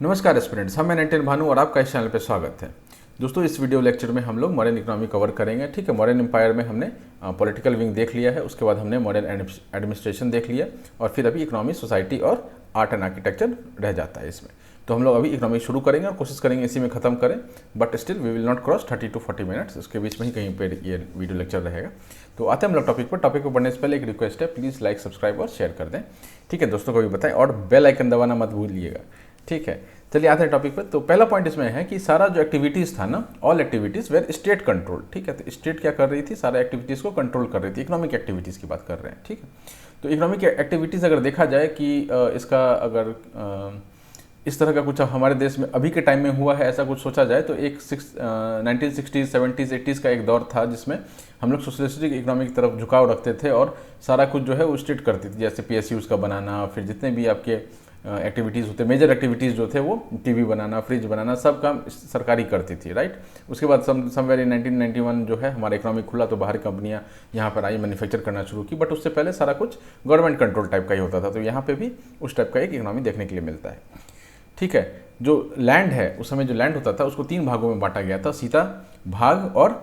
नमस्कार स्टूडेंट्स, हम मैं नितिन भानु और आपका इस चैनल पे स्वागत है। दोस्तों, इस वीडियो लेक्चर में हम लोग मॉडर्न इकोनॉमी कवर करेंगे। ठीक है, मॉडर्न एम्पायर में हमने पॉलिटिकल विंग देख लिया है, उसके बाद हमने मॉडर्न एडमिनिस्ट्रेशन देख लिया और फिर अभी इकोनॉमी, सोसाइटी और आर्ट एंड आर्किटेक्चर रह जाता है इसमें। तो हम लोग अभी इकोनॉमी शुरू करेंगे और कोशिश करेंगे इसी में ख़त्म करें, but still we will not cross 30 to 40 minutes, उसके बीच में ही कहीं पर ये वीडियो लेक्चर रहेगा। तो आते हैं हम लोग टॉपिक पर। टॉपिक पर बढ़ने से पहले एक रिक्वेस्ट है, प्लीज़ लाइक, सब्सक्राइब और शेयर कर दें। ठीक है, दोस्तों को भी बताएं और बेल आइकन दबाना मत भूलिएगा। ठीक है, चलिए आते हैं टॉपिक पर। तो पहला पॉइंट इसमें है कि सारा जो एक्टिविटीज़ था ना, all activities were state control. ठीक है, तो स्टेट क्या कर रही थी, सारा एक्टिविटीज़ को कंट्रोल कर रही थी। इकोनॉमिक एक्टिविटीज़ की बात कर रहे हैं। ठीक है, तो इकोनॉमिक एक्टिविटीज़ अगर देखा जाए कि इसका अगर इस तरह का कुछ हमारे देश में अभी के टाइम में हुआ है, ऐसा कुछ सोचा जाए तो एक 1960s 70s 80s का एक दौर था जिसमें हम लोग सोशलिस्टिक इकोनॉमी की तरफ झुकाव रखते थे और सारा कुछ जो है वो स्टेट करती थी, जैसे PSUs का बनाना, फिर जितने भी आपके एक्टिविटीज़ होते, मेजर एक्टिविटीज़ जो थे वो टीवी बनाना, फ्रिज बनाना, सब काम सरकारी करती थी। राइट, उसके बाद समवेयर इन 1991 जो है हमारा इकोनॉमी खुला तो बाहर कंपनियां यहाँ पर आई, मैन्युफैक्चर करना शुरू की, बट उससे पहले सारा कुछ गवर्नमेंट कंट्रोल टाइप का ही होता था। तो यहाँ पे भी उस टाइप का एक इकोनॉमी देखने के लिए मिलता है। ठीक है, जो लैंड है उस समय जो लैंड होता था उसको 3 भागों में बांटा गया था, सीता भाग और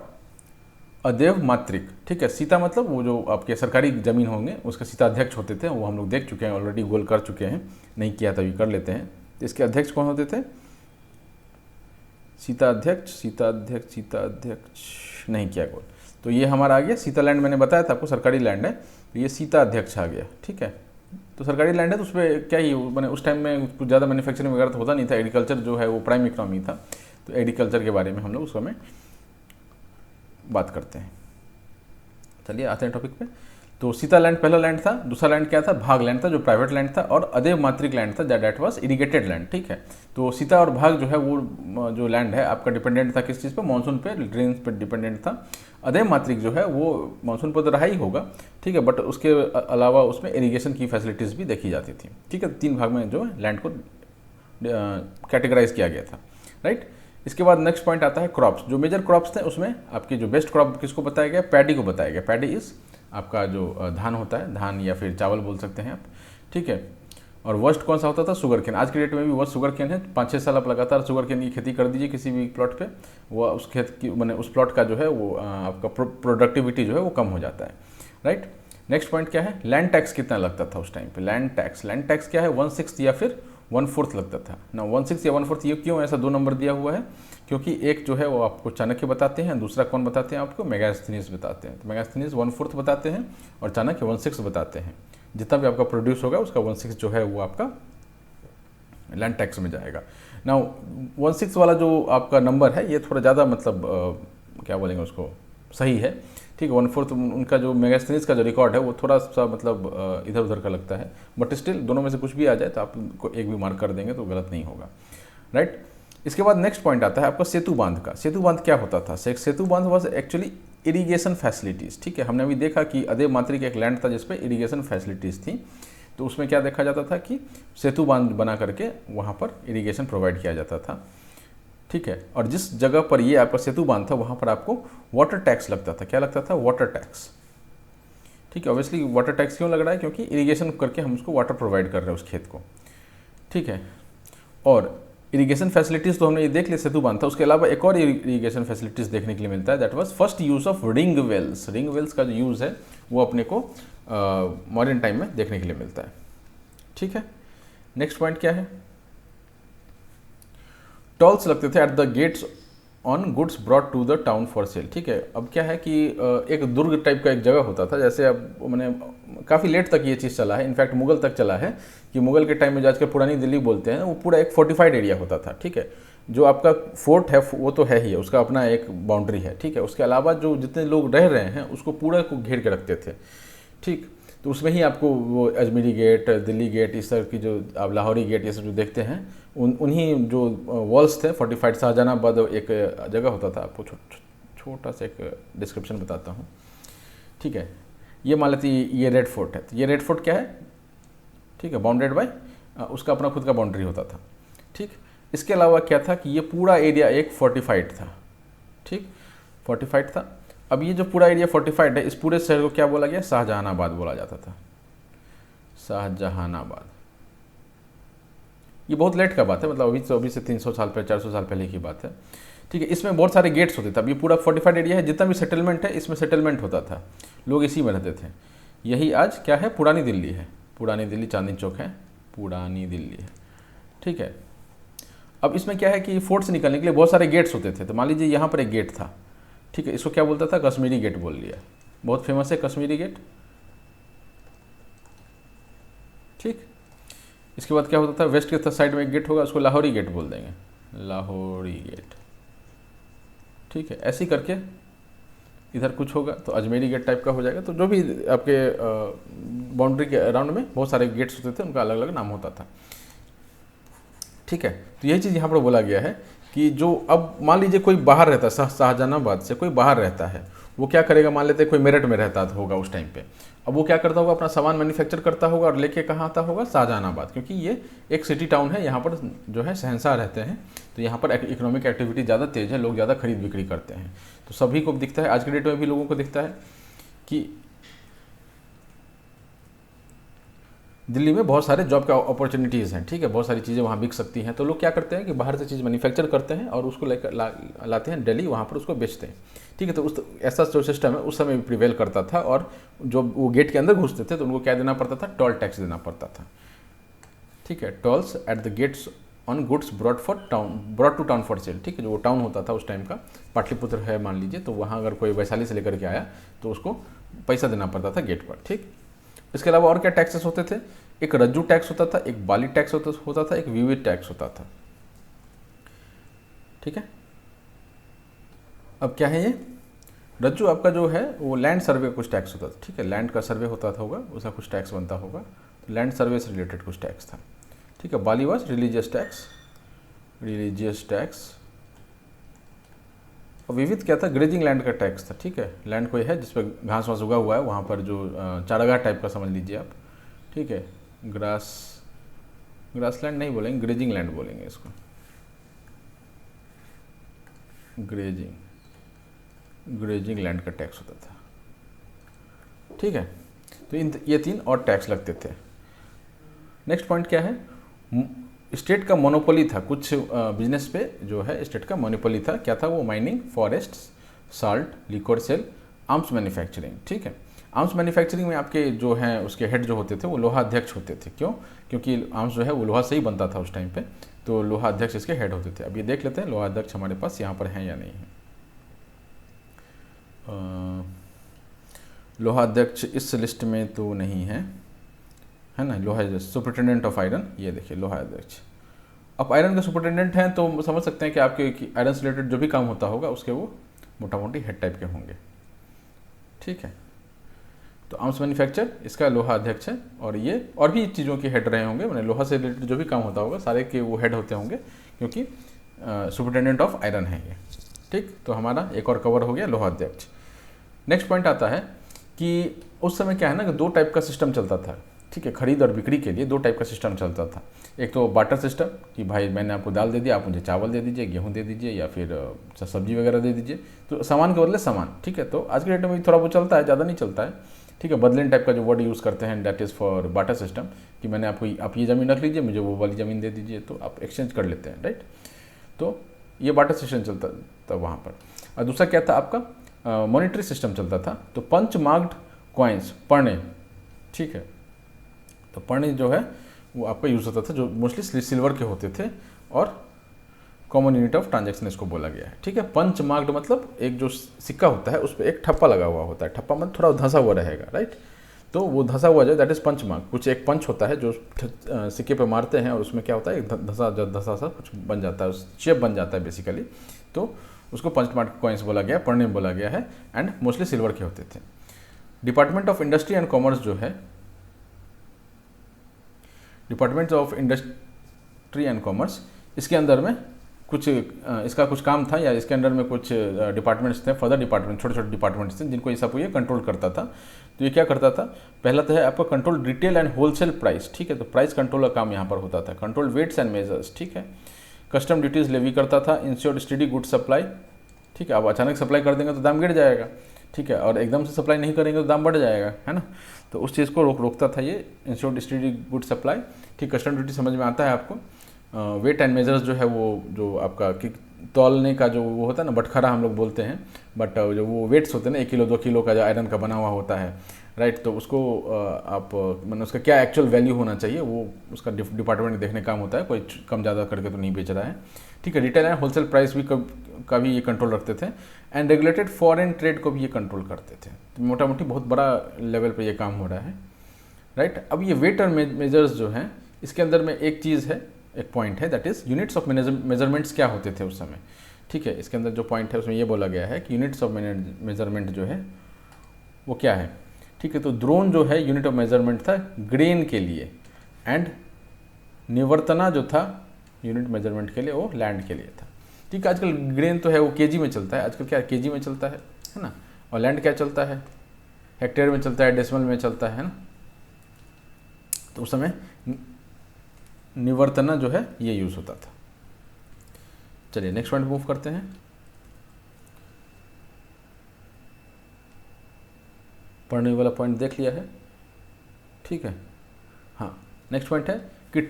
अदेव मात्रिक। ठीक है, सीता मतलब वो जो आपके सरकारी ज़मीन होंगे उसके सीता अध्यक्ष होते थे, वो हम लोग देख चुके हैं ऑलरेडी, गोल कर चुके हैं, नहीं किया तभी कर लेते हैं। तो इसके अध्यक्ष कौन होते थे? सीता अध्यक्ष, सीता अध्यक्ष, सीता अध्यक्ष, नहीं किया गोल। तो ये हमारा आ गया सीता लैंड, मैंने बताया था आपको सरकारी लैंड है, तो ये सीता अध्यक्ष आ गया। ठीक है, तो सरकारी लैंड है तो उस पर क्या ही मैंने उस टाइम में कुछ ज़्यादा मैन्युफैक्चरिंग वगैरह तो होता नहीं था, एग्रीकल्चर जो है वो प्राइम इकोनॉमी था, तो एग्रीकल्चर के बारे में हम लोग उस समय बात करते हैं। चलिए आते हैं टॉपिक पे। तो सीता लैंड पहला लैंड था, दूसरा लैंड क्या था? भाग लैंड था जो प्राइवेट लैंड था, और अदेव मात्रिक लैंड था दैट वाज इरिगेटेड लैंड। ठीक है, तो सीता और भाग जो है वो जो लैंड है आपका डिपेंडेंट था किस चीज़ पे? मानसून पे, ड्रेन्स पे डिपेंडेंट था। अदेव मात्रिक जो है वो मानसून पर तो रहा ही होगा, ठीक है, बट उसके अलावा उसमें इरीगेशन की फैसिलिटीज़ भी देखी जाती थी। ठीक है, 3 भाग में जो लैंड को कैटेगराइज किया गया था। राइट, इसके बाद नेक्स्ट पॉइंट आता है क्रॉप्स। जो मेजर क्रॉप्स थे उसमें आपके जो बेस्ट क्रॉप किसको बताया गया? पैडी को बताया गया। पैडी इज़ आपका जो धान होता है, धान या फिर चावल बोल सकते हैं आप। ठीक है, और वर्स्ट कौन सा होता था? Sugar cane. आज के डेट में भी वर्स्ट शुगर केन है। 5-6 साल आप लगातार शुगर केन की खेती कर दीजिए किसी भी प्लॉट पे, वो उस खेत की मैंने उस प्लॉट का जो है वो आपका प्रोडक्टिविटी जो है वो कम हो जाता है। राइट, नेक्स्ट पॉइंट क्या है? लैंड टैक्स कितना लगता था उस टाइम पे? लैंड टैक्स क्या है? 1/6 या फिर 1/4 लगता था ना। 1/6 या 1/4 ये क्यों ऐसा 2 नंबर दिया हुआ है? क्योंकि एक जो है वो आपको चाणक्य बताते हैं, दूसरा कौन बताते हैं आपको? मेगास्थनीज बताते हैं। तो मेगास्थनीज 1/4 बताते हैं और चाणक्य 1/6 बताते हैं। जितना भी आपका प्रोड्यूस होगा उसका 1/6 जो है वो आपका लैंड टैक्स में जाएगा ना। 1/6 वाला जो आपका नंबर है ये थोड़ा ज़्यादा मतलब क्या बोलेंगे उसको, सही है। ठीक है, 1/4 उनका जो मेगास्थनीज का जो रिकॉर्ड है वो थोड़ा सा मतलब इधर उधर का लगता है, बट स्टिल दोनों में से कुछ भी आ जाए तो आपको एक भी मार्क कर देंगे तो गलत नहीं होगा। राइट, इसके बाद नेक्स्ट पॉइंट आता है आपका सेतु बांध का। सेतु बांध क्या होता था? सेतु बांध वॉज एक्चुअली इरीगेशन फैसिलिटीज़। ठीक है, हमने अभी देखा कि अदेव मात्रिक एक लैंड था जिसपे इरीगेशन फैसिलिटीज़ थी, तो उसमें क्या देखा जाता था कि सेतु बांध बना करके वहाँ पर इरीगेशन प्रोवाइड किया जाता था। ठीक है, और जिस जगह पर ये आपका सेतु बांध था वहाँ पर आपको वाटर टैक्स लगता था। क्या लगता था? Water tax. ठीक है, ऑब्वियसली वाटर टैक्स क्यों लग रहा है? क्योंकि इरीगेशन करके हम उसको वाटर प्रोवाइड कर रहे हैं उस खेत को। ठीक है, और इरीगेशन फैसिलिटीज़ तो हमने ये देख लिया, सेतु बांध था। उसके अलावा एक और इरीगेशन फैसिलिटीज़ देखने के लिए मिलता है, that was first use of ring wells. Ring wells का जो यूज़ है वो अपने को मॉडर्न टाइम में देखने के लिए मिलता है। ठीक है, नेक्स्ट पॉइंट क्या है? टोल्स लगते थे at the gates on goods brought to the town for sale. ठीक है, अब क्या है कि एक दुर्ग टाइप का एक जगह होता था, जैसे अब मैंने काफ़ी लेट तक ये चीज़ चला है, इनफैक्ट मुगल तक चला है, कि मुगल के टाइम में जो आजकल पुरानी दिल्ली बोलते हैं वो पूरा एक फोर्टिफाइड एरिया होता था। ठीक है, जो आपका फोर्ट है वो तो है ही है, उसका अपना एक बाउंड्री है। ठीक है, उसके अलावा जो जितने लोग रह रहे हैं उसको पूरा को घेर के रखते थे। ठीक, तो उसमें ही आपको वो अजमेरी गेट, दिल्ली गेट, इस तरह की जो आप लाहौरी गेट ये सब जो देखते हैं उन्हीं जो वॉल्स थे फोर्टिफाइड। शाहजहानाबाद एक जगह होता था, आपको छोटा सा एक डिस्क्रिप्शन बताता हूँ। ठीक है, ये मान लेते ये रेड फोर्ट है, तो ये रेड फोर्ट क्या है? ठीक है, बाउंडेड बाय उसका अपना खुद का बाउंड्री होता था। ठीक, इसके अलावा क्या था कि ये पूरा एरिया एक फोर्टिफाइड था। ठीक, फोर्टिफाइड था। अब ये जो पूरा एरिया फोर्टिफाइड है, इस पूरे शहर को क्या बोला गया? शाहजहानाबाद बोला जाता था। शाहजहानाबाद, ये बहुत लेट का बात है, मतलब अभी से 300 साल पहले 400 साल पहले की बात है, ठीक है। इसमें बहुत सारे गेट्स होते थे। अब ये पूरा फोर्टिफाइड एरिया है, जितना भी सेटलमेंट है इसमें सेटलमेंट होता था, लोग इसी में रहते थे। यही आज क्या है, पुरानी दिल्ली है, पुरानी दिल्ली, चांदनी चौक है, पुरानी दिल्ली है, ठीक है। अब इसमें क्या है कि फोर्ट से निकलने के लिए बहुत सारे गेट्स होते थे। तो मान लीजिए यहाँ पर एक गेट था, ठीक है, इसको क्या बोलता था, कश्मीरी गेट बोल लिया, बहुत फेमस है कश्मीरी गेट, ठीक। इसके बाद क्या होता था, वेस्ट के साइड में एक गेट होगा, उसको लाहौरी गेट बोल देंगे, लाहौरी गेट, ठीक है। ऐसे ही करके इधर कुछ होगा तो अजमेरी गेट टाइप का हो जाएगा। तो जो भी आपके बाउंड्री के अराउंड में बहुत सारे गेट्स होते थे, उनका अलग अलग नाम होता था, ठीक है। तो यही चीज़ यहाँ पर बोला गया है कि जो अब मान लीजिए कोई बाहर रहता है, शाहजहानाबाद से कोई बाहर रहता है, वो क्या करेगा, मान लेते हैं कोई मेरठ में रहता होगा उस टाइम पे, अब वो क्या करता होगा, अपना सामान मैन्युफैक्चर करता होगा और लेके कहाँ आता होगा, शाहजहानाबाद, क्योंकि ये एक सिटी टाउन है, यहाँ पर जो है शहंशाह रहते हैं, तो यहाँ पर इकोनॉमिक एक्टिविटी ज़्यादा तेज़ है, लोग ज़्यादा खरीद बिक्री करते हैं। तो सभी को दिखता है, आज के डेट में भी लोगों को दिखता है कि दिल्ली में बहुत सारे जॉब का अपॉर्चुनिटीज़ हैं, ठीक है, बहुत सारी चीज़ें वहाँ बिक सकती हैं। तो लोग क्या करते हैं कि बाहर से चीज़ मैन्युफैक्चर करते हैं और उसको लेकर लाते हैं दिल्ली, वहाँ पर उसको बेचते हैं, ठीक है। तो उस ऐसा जो सिस्टम है उस समय भी प्रिवेल करता था, और जो वो गेट के अंदर घुसते थे तो उनको क्या देना पड़ता था, टोल टैक्स देना पड़ता था, ठीक है। Tolls at the gates on goods brought to town for sale, ठीक है। जो वो टाउन होता था उस टाइम का, पाटलिपुत्र है मान लीजिए, तो वहाँ अगर कोई वैशाली से लेकर के आया तो उसको पैसा देना पड़ता था गेट पर, ठीक। इसके अलावा और क्या टैक्सेस होते थे, एक रज्जू टैक्स होता था, एक बाली टैक्स होता था, एक विविध टैक्स होता था, ठीक है। अब क्या है ये रज्जू, आपका जो है वो लैंड सर्वे का कुछ टैक्स होता था, ठीक है, लैंड का सर्वे होता था होगा, उसका कुछ टैक्स बनता होगा, तो लैंड सर्वे से रिलेटेड कुछ टैक्स था, ठीक है। बाली वाज रिलीजियस टैक्स, और विविध क्या था, ग्रेजिंग लैंड का टैक्स था, ठीक है। लैंड कोई है जिस पर घास वास उगा हुआ है, वहाँ पर जो चारागाह टाइप का समझ लीजिए आप, ठीक है, ग्रास लैंड नहीं बोलेंगे, ग्रेजिंग लैंड बोलेंगे इसको, ग्रेजिंग लैंड का टैक्स होता था, ठीक है। तो ये 3 और टैक्स लगते थे। नेक्स्ट पॉइंट क्या है, स्टेट का मोनोपोली था, कुछ बिजनेस पे जो है स्टेट का मोनोपोली था, क्या था वो, mining, forest, salt, liquid sale, arms manufacturing, ठीक है। आर्म्स मैन्युफैक्चरिंग में आपके जो हैं उसके हेड जो होते थे वो लोहा अध्यक्ष होते थे, क्यों, क्योंकि आर्म्स जो है वो लोहा से ही बनता था उस टाइम पे, तो लोहा अध्यक्ष इसके हेड होते थे। अब ये देख लेते हैं लोहा अध्यक्ष हमारे पास यहाँ पर हैं या नहीं है। लोहा अध्यक्ष इस लिस्ट में तो नहीं है ना, लोहा सुपरिटेंडेंट ऑफ आयरन, ये देखिए लोहा अध्यक्ष। अब आयरन के सुपरिटेंडेंट हैं तो समझ सकते हैं कि आपके आयरन से रिलेटेड जो भी काम होता होगा उसके वो मोटा मोटी हेड टाइप के होंगे, ठीक है। तो आर्म्स मैन्युफैक्चर इसका लोहा अध्यक्ष है, और ये और भी चीज़ों के हेड रहे होंगे, मैंने लोहा से रिलेटेड जो भी काम होता होगा सारे के वो हेड होते होंगे, क्योंकि सुपरिटेंडेंट ऑफ आयरन है ये, ठीक। तो हमारा एक और कवर हो गया लोहा अध्यक्ष। नेक्स्ट पॉइंट आता है कि उस समय क्या है ना कि 2 टाइप का सिस्टम चलता था, ठीक है, खरीद और बिक्री के लिए 2 टाइप का सिस्टम चलता था। एक तो बार्टर सिस्टम कि भाई मैंने आपको दाल दे दिया, आप मुझे चावल दे दीजिए, गेहूं दे दीजिए, या फिर सब्जी वगैरह दे दीजिए, तो सामान के बदले सामान, ठीक है। तो आज के डेट में भी थोड़ा बहुत चलता है, ज़्यादा नहीं चलता है, ठीक है। बदलेन टाइप का जो वर्ड यूज़ करते हैं that is for barter system, कि मैंने आप ये ज़मीन रख लीजिए, मुझे वो वाली ज़मीन दे दीजिए, तो आप एक्सचेंज कर लेते हैं, राइट। तो ये बार्टर सिस्टम चलता था वहाँ पर। और दूसरा क्या था आपका, मॉनिटरी सिस्टम चलता था। तो पंच मार्क्ड कॉइन्स, पढ़ने, ठीक है। तो पढ़ने जो है वो आपका यूज़ होता था, जो मोस्टली सिल्वर के होते थे, और कॉमन यूनिट ऑफ ट्रांजैक्शन इसको बोला गया है, ठीक है। पंच मार्क्ड मतलब एक जो सिक्का होता है उस पर एक ठप्पा लगा हुआ होता है, ठप्पा मतलब थोड़ा धंसा हुआ रहेगा, राइट। तो वो धंसा हुआ जो दैट इज़ पंच मार्क। कुछ एक पंच होता है जो सिक्के पे मारते हैं और उसमें क्या होता है, एक धंसा सा कुछ बन जाता है, शेप बन जाता है बेसिकली, तो उसको पंच मार्क कॉइन्स बोला गया, पढ़ने में बोला गया है, एंड मोस्टली सिल्वर के होते थे। Department of industry and commerce जो है, department of industry and commerce, इसके अंदर में कुछ इसका कुछ काम था, या इसके अंडर में कुछ डिपार्टमेंट्स थे, फर्दर डिपार्टमेंट, छोटे छोटे डिपार्टमेंट्स थे जिनको ये सब ये कंट्रोल करता था। तो ये क्या करता था, पहला तो है आपका control retail and wholesale price, ठीक है। तो प्राइस कंट्रोल का काम यहाँ पर होता था। कंट्रोल वेट्स एंड मेजर्स, ठीक है। कस्टम ड्यूटीज़ लेवी करता था। इंश्योर्ड स्टडी गुड सप्लाई, ठीक है। अब अचानक सप्लाई कर देंगे तो दाम गिर जाएगा, ठीक है, और एकदम से सप्लाई नहीं करेंगे तो दाम बढ़ जाएगा, है ना। तो उस चीज़ को रोकता था ये इंश्योर्ड स्टडी गुड सप्लाई, ठीक। कस्टम ड्यूटी समझ में आता है आपको। वेट एंड मेजर्स जो है वो जो आपका कि तौलने का जो वो होता है ना, बटखरा हम लोग बोलते हैं, बट जो वो वेट्स होते हैं ना 1 किलो 2 किलो का जो आयरन का बना हुआ होता है, राइट, तो उसको आप मतलब उसका क्या एक्चुअल वैल्यू होना चाहिए वो उसका डिपार्टमेंट देखने काम होता है, कोई कम ज़्यादा करके तो नहीं बेच रहा है, ठीक है। रिटेल एंड होलसेल प्राइस भी का भी ये कंट्रोल रखते थे, एंड रेगुलेटेड फॉरेन ट्रेड को भी ये कंट्रोल करते थे। तो मोटा मोटी बहुत बड़ा लेवल पर ये काम हो रहा है, राइट। अब ये वेट और मेजर्स जो हैं, इसके अंदर में एक चीज़ है, एक पॉइंट है, that is units of measurements क्या होते थे उस समय, ठीक है। इसके अंदर जो पॉइंट है उसमें ये बोला गया है कि यूनिट्स ऑफ मेजरमेंट जो है वो क्या है, ठीक है। तो द्रोण जो है यूनिट ऑफ मेजरमेंट था ग्रेन के लिए, एंड निवर्तना जो था यूनिट मेजरमेंट के लिए वो लैंड के लिए था, ठीक है। आजकल ग्रेन तो है वो केजी में चलता है, आजकल क्या केजी में चलता है ना, और लैंड क्या चलता है, हेक्टेयर में चलता है, डेसिमल में चलता है ना। तो उस समय निवर्तना जो है ये यूज़ होता था। चलिए नेक्स्ट पॉइंट मूव करते हैं। पढ़ने वाला पॉइंट देख लिया है, ठीक है। हाँ, नेक्स्ट पॉइंट है कि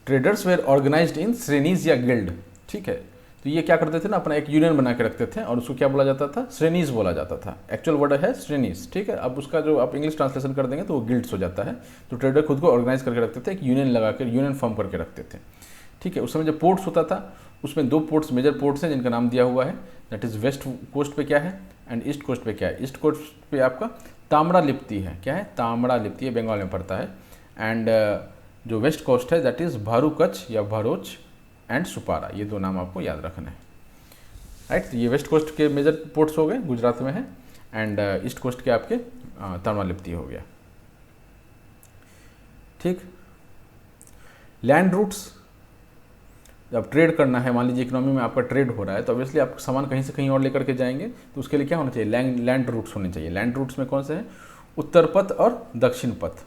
ट्रेडर्स वेयर ऑर्गेनाइज्ड इन श्रेणीज या गिल्ड, ठीक है। तो ये क्या करते थे ना, अपना एक यूनियन बना के रखते थे और उसको क्या बोला जाता था, श्रेणीज बोला जाता था। एक्चुअल वर्ड है श्रेणीज, ठीक है। अब उसका जो आप इंग्लिश ट्रांसलेशन कर देंगे तो वो गिल्ड्स हो जाता है। तो ट्रेडर खुद को ऑर्गेनाइज करके रखते थे, एक यूनियन लगा कर, यूनियन फॉर्म करके रखते थे, ठीक है। उस समय जब पोर्ट्स होता था उसमें 2 पोर्ट्स, मेजर पोर्ट्स हैं जिनका नाम दिया हुआ है, दैट इज़ वेस्ट कोस्ट पे क्या है एंड ईस्ट कोस्ट पे क्या है। ईस्ट कोस्ट पे आपका ताम्रलिप्ति है, क्या है, ताम्रलिप्ति, बंगाल में पड़ता है। एंड जो वेस्ट कोस्ट है दैट इज़ भारूकच या भरोच एंड सुपारा, ये 2 नाम आपको याद रखना है, राइट। तो ये वेस्ट कोस्ट के मेजर पोर्ट्स हो गए, गुजरात में है, एंड ईस्ट कोस्ट के आपके ताम्रलिप्ति हो गया, ठीक। लैंड रूट्स, जब ट्रेड करना है, मान लीजिए इकोनॉमी में आपका ट्रेड हो रहा है, तो ऑब्वियसली आप सामान कहीं से कहीं और लेकर के जाएंगे, तो उसके लिए क्या होना चाहिए, लैंड रूट्स होने चाहिए। लैंड रूट्स में कौन से हैं, उत्तर पथ और दक्षिण पथ,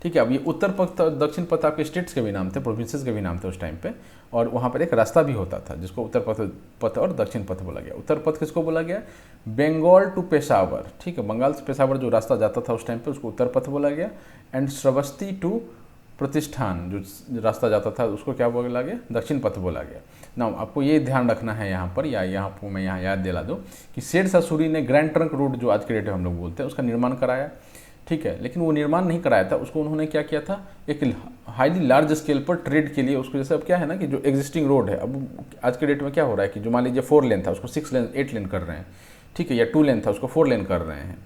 ठीक है। अब ये उत्तर पथ और दक्षिण पथ आपके स्टेट्स के भी नाम थे, प्रोविंसेस के भी नाम थे उस टाइम पे, और वहाँ पर एक रास्ता भी होता था जिसको उत्तर पथ और दक्षिण पथ बोला गया। उत्तर पथ किसको बोला गया, बंगाल टू पेशावर, ठीक है। बंगाल से पेशावर जो रास्ता जाता था उस टाइम पे उसको उत्तर पथ बोला गया। एंड श्रावस्ती टू प्रतिष्ठान जो रास्ता जाता था उसको क्या बोला गया, दक्षिण पथ बोला गया। ना आपको ये ध्यान रखना है यहाँ पर, या यहाँ पर मैं यहाँ याद दिला दूँ कि शेर शाह सूरी ने ग्रैंड ट्रंक रोड जो आज के डेट में हम लोग बोलते हैं उसका निर्माण कराया, ठीक है। लेकिन वो निर्माण नहीं कराया था, उसको उन्होंने क्या किया था, एक हाईली लार्ज स्केल पर ट्रेड के लिए उसको, जैसे अब क्या है ना कि जो एग्जिस्टिंग रोड है, अब आज के डेट में क्या हो रहा है कि जो मान लीजिए 4 लेन था उसको 6 लेन 8 लेन कर रहे हैं, ठीक है, या 2 लेन था उसको 4 लेन कर रहे हैं,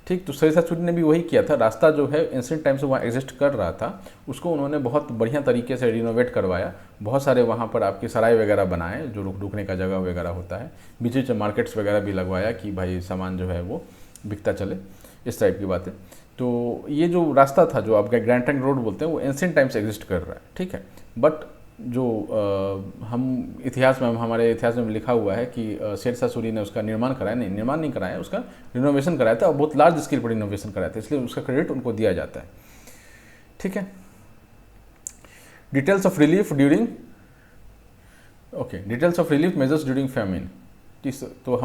ठीक। तो शेर शाह सूरी ने भी वही किया था, रास्ता जो है एंशिएंट टाइम से वहाँ एग्जिस्ट कर रहा था उसको उन्होंने बहुत बढ़िया तरीके से रिनोवेट करवाया, बहुत सारे वहाँ पर आपके सराय वगैरह बनाए जो रुकने का जगह वगैरह होता है, बीच बीच में मार्केट्स वगैरह भी लगवाया कि भाई सामान जो है वो बिकता चले, इस टाइप की बातें। तो ये जो रास्ता था जो आप ग्रैंड ट्रंक रोड बोलते हैं वो एंशिएंट टाइम से एग्जिस्ट कर रहा है, ठीक है। बट जो हम इतिहास में, हमारे इतिहास में लिखा हुआ है कि शेर शाह सूरी ने उसका निर्माण कराया, नहीं निर्माण नहीं कराया, उसका रिनोवेशन कराया था और बहुत लार्ज स्केल पर रिनोवेशन कराया था, इसलिए उसका क्रेडिट उनको दिया जाता है, ठीक है। Details of relief during, okay, details of relief measures during famine. तो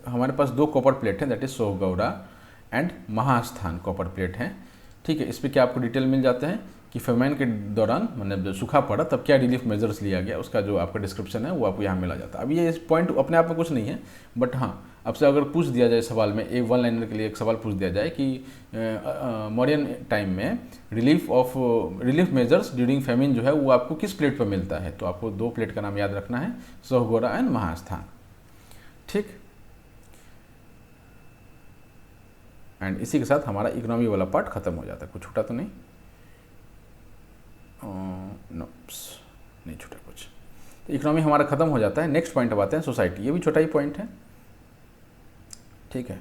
हमारे पास 2 कॉपर प्लेट हैं, that is Sohgaura and Mahasthan copper plate हैं, ठीक है। इस पर क्या आपको डिटेल मिल जाते हैं कि फेमाइन के दौरान, मतलब जब सूखा पड़ा तब क्या रिलीफ मेजर्स लिया गया, उसका जो आपका डिस्क्रिप्शन है वो आपको यहाँ मिला जाता है। अब ये इस पॉइंट अपने आप में कुछ नहीं है, बट हाँ आपसे अगर पूछ दिया जाए सवाल में, एक 1 लाइनर के लिए एक सवाल पूछ दिया जाए कि मौर्यन टाइम में रिलीफ मेजर्स ड्यूरिंग फेमिन जो है वो आपको किस प्लेट पर मिलता है, तो आपको 2 प्लेट का नाम याद रखना है, सोहगौड़ा एंड महास्थान, ठीक। एंड इसी के साथ हमारा इकोनॉमी वाला पार्ट खत्म हो जाता है। कुछ छूटा तो नहीं, नो नहीं छूटा कुछ। तो इकोनॉमी हमारा खत्म हो जाता है। नेक्स्ट पॉइंट अब आते हैं सोसाइटी, ये भी छोटा ही पॉइंट है, ठीक है।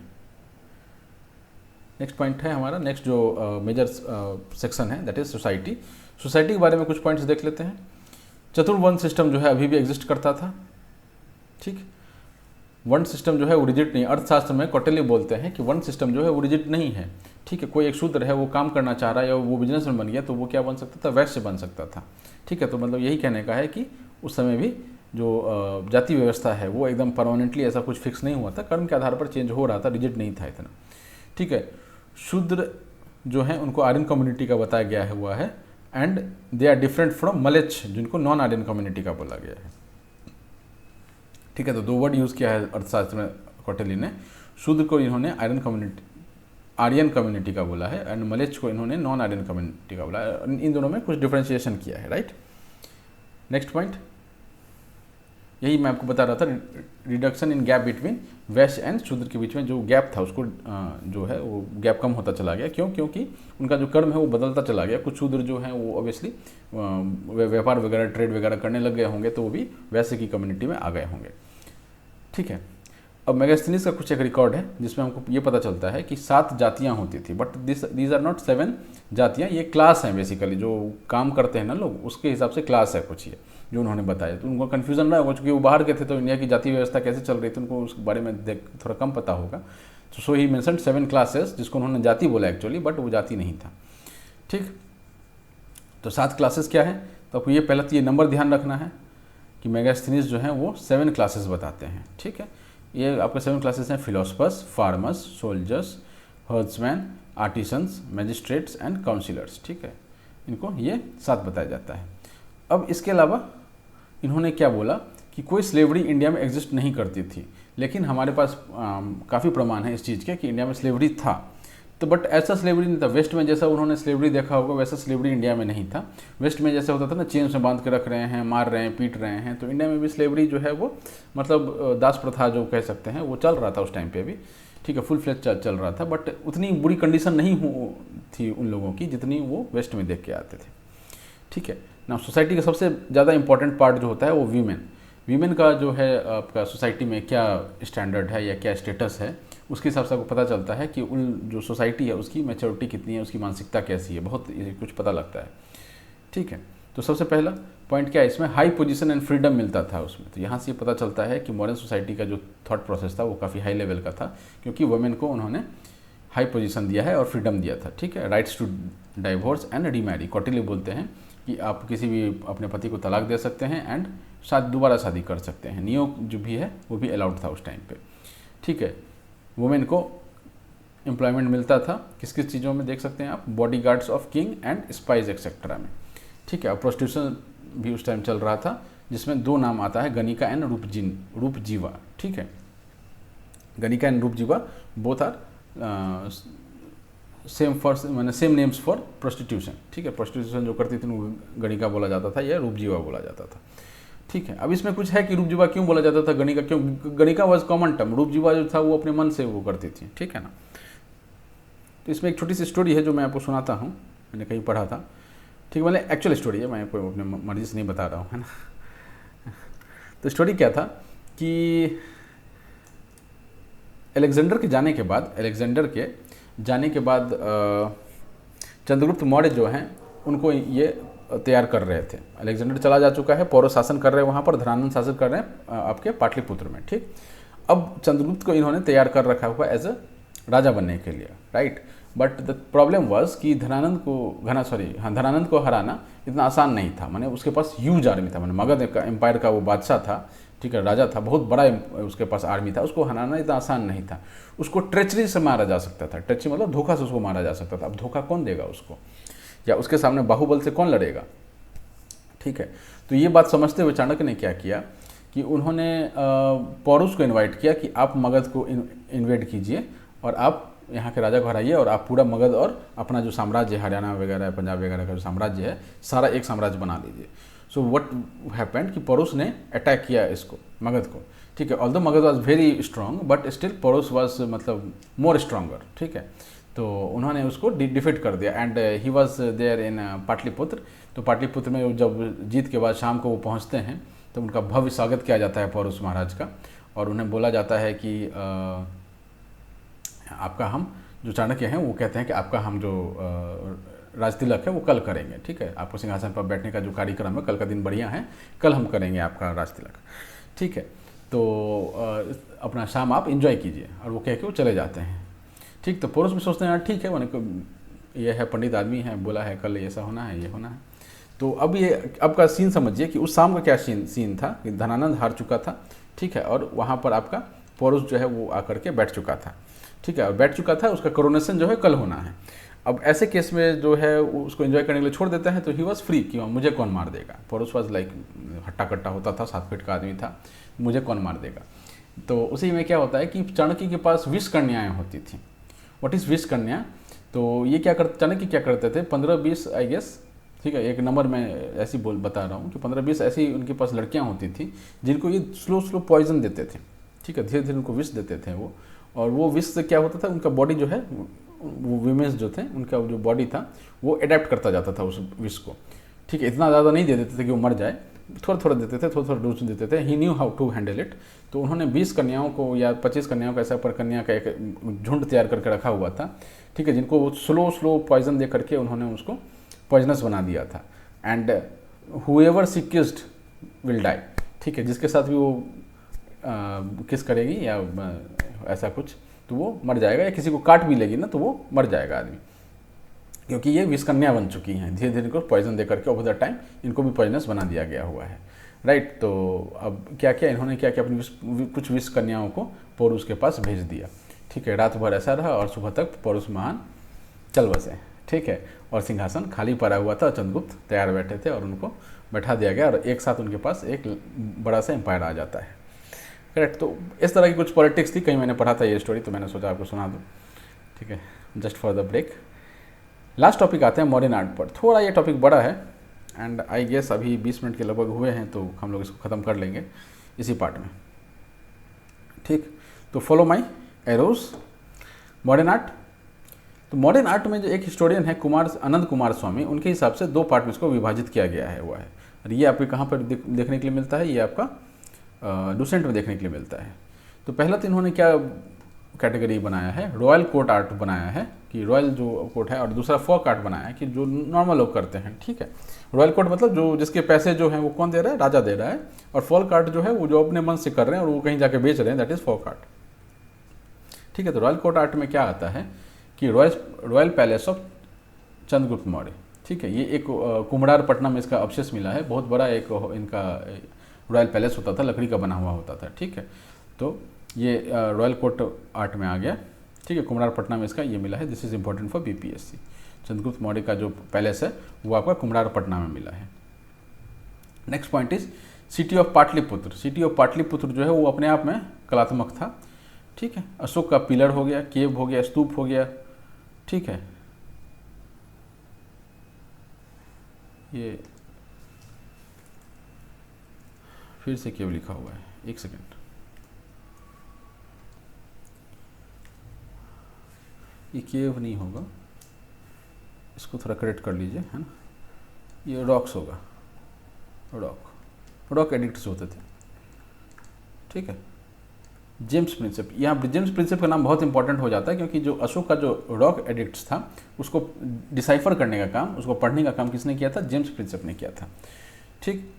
नेक्स्ट पॉइंट है हमारा, नेक्स्ट जो मेजर सेक्शन है दैट इज सोसाइटी। सोसाइटी के बारे में कुछ पॉइंट्स देख लेते हैं। चतुर्वर्ण सिस्टम जो है अभी भी एग्जिस्ट करता था, ठीक। वर्ण सिस्टम जो है वो रिजिड नहीं, अर्थशास्त्र में कौटिल्य बोलते हैं कि वर्ण सिस्टम जो है वो रिजिड नहीं है, ठीक है। कोई एक शूद्र है वो काम करना चाह रहा है या वो बिजनेसमैन बन गया तो वो क्या बन सकता था, वैश्य बन सकता था, ठीक है। तो मतलब यही कहने का है कि उस समय भी जो जाति व्यवस्था है वो एकदम परमानेंटली ऐसा कुछ फिक्स नहीं हुआ था, कर्म के आधार पर चेंज हो रहा था, रिजिड नहीं था इतना, ठीक है। शूद्र जो है उनको आर्यन कम्युनिटी का बताया गया हुआ है and they are different from मलेच्छ, जिनको नॉन आर्यन कम्युनिटी का बोला गया है। ठीक है, तो 2 वर्ड यूज़ किया है अर्थशास्त्र में कौटिल्य ने। शूद्र को इन्होंने आर्यन कम्युनिटी का बोला है एंड मलेच्छ को इन्होंने नॉन आर्यन कम्युनिटी का बोला है। इन दोनों में कुछ डिफ्रेंशिएशन किया है, राइट। नेक्स्ट पॉइंट, यही मैं आपको बता रहा था, reduction in gap between Vysya and शूद्र के बीच में जो गैप था उसको जो है वो गैप कम होता चला गया। क्यों? क्योंकि उनका जो कर्म है वो बदलता चला गया। कुछ शूद्र जो हैं वो ऑब्वियसली व्यापार वगैरह ट्रेड वगैरह करने लग गए होंगे, तो वो भी वैश्य की कम्युनिटी में आ गए होंगे। ठीक है, अब मेगास्थनीज का कुछ एक रिकॉर्ड है जिसमें हमको ये पता चलता है कि 7 जातियाँ होती थी, बट दीज आर नॉट 7 जातियाँ, ये क्लास हैं बेसिकली। जो काम करते हैं ना लोग, उसके हिसाब से क्लास है कुछ ये जो उन्होंने बताया। तो उनको कन्फ्यूजन ना होगा, क्योंकि वो बाहर के थे तो इंडिया की जाति व्यवस्था कैसे चल रही थी उनको उस बारे में थोड़ा कम पता होगा। तो सो ही मेंशन्ड 7 क्लासेस, जिसको उन्होंने जाति बोला एक्चुअली, बट वो जाति नहीं था। ठीक, तो 7 क्लासेस क्या है, तो आपको ये पहला तो ये नंबर ध्यान रखना है कि मेगास्थनीज जो हैं वो 7 क्लासेस बताते हैं। ठीक है, ये आपके 7 क्लासेस हैं, philosophers, farmers, soldiers, herdsman, artisans, magistrates and councillors. ठीक है, इनको ये 7 बताया जाता है। अब इसके अलावा इन्होंने क्या बोला कि कोई स्लेवरी इंडिया में एग्जिस्ट नहीं करती थी, लेकिन हमारे पास काफ़ी प्रमाण है इस चीज़ के कि इंडिया में स्लेवरी था। तो बट ऐसा स्लेवरी नहीं था। वेस्ट में जैसा उन्होंने स्लेवरी देखा होगा वैसा स्लेवरी इंडिया में नहीं था। वेस्ट में जैसे होता था ना, चेन से बांध के रख रहे हैं, मार रहे हैं, पीट रहे हैं, तो इंडिया में भी स्लेवरी जो है वो मतलब दास प्रथा जो कह सकते हैं वो चल रहा था उस टाइम पे भी। ठीक है, फुल फ्लेज चल रहा था, बट उतनी बुरी कंडीशन नहीं थी उन लोगों की जितनी वो वेस्ट में देख के आते थे। ठीक है ना, सोसाइटी का सबसे ज़्यादा इंपॉर्टेंट पार्ट जो होता है वो वीमेन का जो है आपका सोसाइटी में क्या स्टैंडर्ड है या क्या स्टेटस है, उसके हिसाब से आपको पता चलता है कि उन जो सोसाइटी है उसकी मैच्योरिटी कितनी है, उसकी मानसिकता कैसी है, बहुत कुछ पता लगता है। ठीक है, तो सबसे पहला पॉइंट क्या है, इसमें हाई पोजीशन एंड फ्रीडम मिलता था उसमें। तो यहाँ से ये पता चलता है कि मॉडर्न सोसाइटी का जो थॉट प्रोसेस था वो काफ़ी हाई लेवल का था, क्योंकि वुमेन को उन्होंने हाई पोजीशन दिया है और फ्रीडम दिया था। ठीक है, rights to divorce and remarry, Kautilya बोलते हैं कि आप किसी भी अपने पति को तलाक दे सकते हैं एंड दोबारा शादी कर सकते हैं। नियोग जो भी है वो भी अलाउड था उस टाइम पे। ठीक है, वुमेन को एम्प्लॉयमेंट मिलता था किस किस चीज़ों में देख सकते हैं आप, bodyguards of king and spice etcetera में। ठीक है, और प्रोस्टिट्यूशन भी उस टाइम चल रहा था, जिसमें 2 नाम आता है, गणिका एंड रूपजीवा। ठीक है, गणिका एंड रूपजीवा both are same names for prostitution. ठीक है, प्रोस्टिट्यूशन जो करती थी वो गणिका बोला जाता था या रूपजीवा बोला जाता था। ठीक है, अब इसमें कुछ है कि रूपजीवा क्यों बोला जाता था, गणिका क्यों? गणिका वाज कॉमन टर्म, रूपजीवा जो था वो अपने मन से वो करती थी। ठीक है ना, तो इसमें एक छोटी सी स्टोरी है जो मैं आपको सुनाता हूँ, मैंने कहीं पढ़ा था। ठीक है, मतलब एक्चुअल स्टोरी है, मैं कोई अपने मर्जी से नहीं बता रहा हूँ, है ना। तो स्टोरी क्या था कि अलेक्जेंडर के जाने के बाद चंद्रगुप्त मौर्य जो हैं उनको ये तैयार कर रहे थे। अलेक्जेंडर चला जा चुका है, पौरव शासन कर रहे हैं वहाँ पर, धनानंद शासन कर रहे हैं आपके पाटलिपुत्र में। ठीक, अब चंद्रगुप्त को इन्होंने तैयार कर रखा हुआ एज अ राजा बनने के लिए, right. But the problem was कि धनानंद को हराना इतना आसान नहीं था। माने उसके पास ह्यूज आर्मी था, माने मगध एम्पायर का वो बादशाह था, ठीक है, राजा था, बहुत बड़ा उसके पास आर्मी था, उसको हराना इतना आसान नहीं था। उसको ट्रेचरी से मारा जा सकता था, ट्रेचरी मतलब धोखा से उसको मारा जा सकता था। अब धोखा कौन देगा उसको, या उसके सामने बाहुबल से कौन लड़ेगा? ठीक है, तो ये बात समझते हुए चाणक्य ने क्या किया कि उन्होंने पौरुष को इन्वाइट किया कि आप मगध को इन्वेड कीजिए और आप यहाँ के राजा को हराइए और आप पूरा मगध और अपना जो साम्राज्य हरियाणा वगैरह पंजाब वगैरह का जो साम्राज्य है सारा एक साम्राज्य बना लीजिए। सो व्हाट हैपेंड कि पौरुष ने अटैक किया इसको, मगध को। ठीक है, although Magadh was very strong but still पौरुष वाज मतलब मोर स्ट्रॉन्गर। ठीक है, तो उन्होंने उसको डिफीट कर दिया and he was there in Pataliputra. तो पाटलिपुत्र में जब जीत के बाद शाम को वो पहुँचते हैं तो उनका भव्य स्वागत किया जाता है पौरुष महाराज का, और उन्हें बोला जाता है कि आपका हम जो चाणक्य हैं वो कहते हैं कि आपका हम जो राज तिलक है वो कल करेंगे। ठीक है, आपको सिंहासन पर बैठने का जो कार्यक्रम है, कल का दिन बढ़िया है, कल हम करेंगे आपका राज तिलक। ठीक है, तो अपना शाम आप एंजॉय कीजिए, और वो कह के वो चले जाते हैं। ठीक, तो पुरुष भी सोचते हैं यार ठीक है, मैंने ये है पंडित आदमी है, बोला है कल ऐसा होना है, ये होना है। तो अब का सीन समझिए कि उस शाम का क्या सीन था कि धनानंद हार चुका था। ठीक है, और वहाँ पर आपका पौरुष जो है वो आकर के बैठ चुका था। ठीक है, और बैठ चुका था, उसका कोरोनेशन जो है कल होना है। अब ऐसे केस में जो है उसको एंजॉय करने के लिए छोड़ देते हैं, तो ही वॉज फ्री कि मुझे कौन मार देगा। पोरुस वॉज लाइक हट्टा कट्टा होता था, 7 फीट का आदमी था, मुझे कौन मार देगा। तो उसी में क्या होता है कि चाणक्य के पास 20 कन्याएँ होती थी। व्हाट इज़ 20 कन्या? तो ये क्या करते, चाणक्य क्या करते थे, 15-20 आई गेस, ठीक है, एक नंबर मैं ऐसी बता रहा हूँ कि 15-20 ऐसी उनके पास लड़कियाँ होती थी जिनको ये स्लो पॉइजन देते थे, ठीक है, धीरे धीरे उनको विष देते थे वो। और वो विष से क्या होता था, उनका बॉडी जो है, वो वीमेंस जो थे उनका जो बॉडी था वो अडेप्ट करता जाता था उस विष को, ठीक है। इतना ज़्यादा नहीं दे देते थे कि वो मर जाए, थोड़ा थोड़ा देते थे, थोड़ा थोड़ा डोज देते थे। He knew how to handle it. तो उन्होंने 20 कन्याओं को या 25 कन्याओं का, ऐसा पर कन्या का एक झुंड तैयार करके रखा हुआ था, ठीक है, जिनको वो स्लो पॉइजन दे करके उन्होंने उसको पॉइजनस बना दिया था। And whoever she kissed will die, ठीक है, जिसके साथ भी वो किस करेगी या ऐसा कुछ, तो वो मर जाएगा, या किसी को काट भी लेगी ना तो वो मर जाएगा आदमी, क्योंकि ये विष कन्या बन चुकी हैं। धीरे धीरे इनको पॉइजन दे करके ओवर द टाइम इनको भी पॉइजनस बना दिया गया हुआ है, राइट। तो अब क्या किया इन्होंने, क्या किया, अपनी कुछ विष कन्याओं को पोरुस के पास भेज दिया, ठीक है। रात भर ऐसा रहा और सुबह तक पोरुस महान चल बसे, ठीक है, और सिंहासन खाली पड़ा हुआ था, चंद्रगुप्त तैयार बैठे थे और उनको बैठा दिया गया और एक साथ उनके पास एक बड़ा सा एम्पायर आ जाता है, करेक्ट। तो इस तरह की कुछ पॉलिटिक्स थी, कहीं मैंने पढ़ा था ये स्टोरी, तो मैंने सोचा आपको सुना दूँ, ठीक है, just for the break. Last topic आते हैं मॉडर्न आर्ट पर। थोड़ा ये टॉपिक बड़ा है एंड आई गेस अभी 20 मिनट के लगभग हुए हैं, तो हम लोग इसको ख़त्म कर लेंगे इसी पार्ट में, ठीक। तो follow my arrows. Modern art, तो मॉडर्न आर्ट में जो एक हिस्टोरियन है आनंद कुमार स्वामी, उनके हिसाब से 2 पार्ट में इसको विभाजित किया गया है हुआ है। और ये आपको कहाँ पर देखने के लिए मिलता है, ये आपका डुसेंट में देखने के लिए मिलता है। तो पहला तो इन्होंने क्या कैटेगरी बनाया है, रॉयल कोर्ट आर्ट बनाया है कि रॉयल जो कोर्ट है, और दूसरा फोक आर्ट बनाया है कि जो नॉर्मल लोग करते हैं, ठीक है। रॉयल कोर्ट मतलब जो जिसके पैसे जो हैं वो कौन दे रहा है, राजा दे रहा है, और फोक आर्ट जो है वो जो अपने मन से कर रहे हैं और वो कहीं जाके बेच रहे हैं, दैट इज़ फोक आर्ट, ठीक है। तो रॉयल कोर्ट आर्ट में क्या आता है कि royal palace of Chandragupta Maurya, ठीक है, ये एक कुम्हड़ार पटना में इसका अवशेष मिला है, बहुत बड़ा एक इनका रॉयल पैलेस होता था, लकड़ी का बना हुआ होता था, ठीक है। तो ये रॉयल कोर्ट आर्ट में आ गया, ठीक है, कुम्हड़ार पटना में इसका ये मिला है। This is important for BPSC. Chandragupta Maurya का जो पैलेस है वो आपका कुम्हड़ार पटना में मिला है। Next point is city of Pataliputra. City of Pataliputra जो है वो अपने आप में कलात्मक था, ठीक है। अशोक का पिलर हो गया, केव हो गया, स्तूप हो गया, ठीक है। ये फिर से केव लिखा हुआ है, एक सेकेंड, ये केव नहीं होगा, इसको थोड़ा करेक्ट कर लीजिए, है ना, ये रॉक्स होगा, रॉक एडिक्ट्स होते थे, ठीक है। जेम्स प्रिंसेप, यहाँ जेम्स प्रिंसेप का नाम बहुत इंपॉर्टेंट हो जाता है, क्योंकि जो अशोक का जो रॉक एडिक्ट्स था उसको डिसाइफर करने का काम, उसको पढ़ने का काम किसने किया था, जेम्स प्रिंसेप ने किया था, ठीक।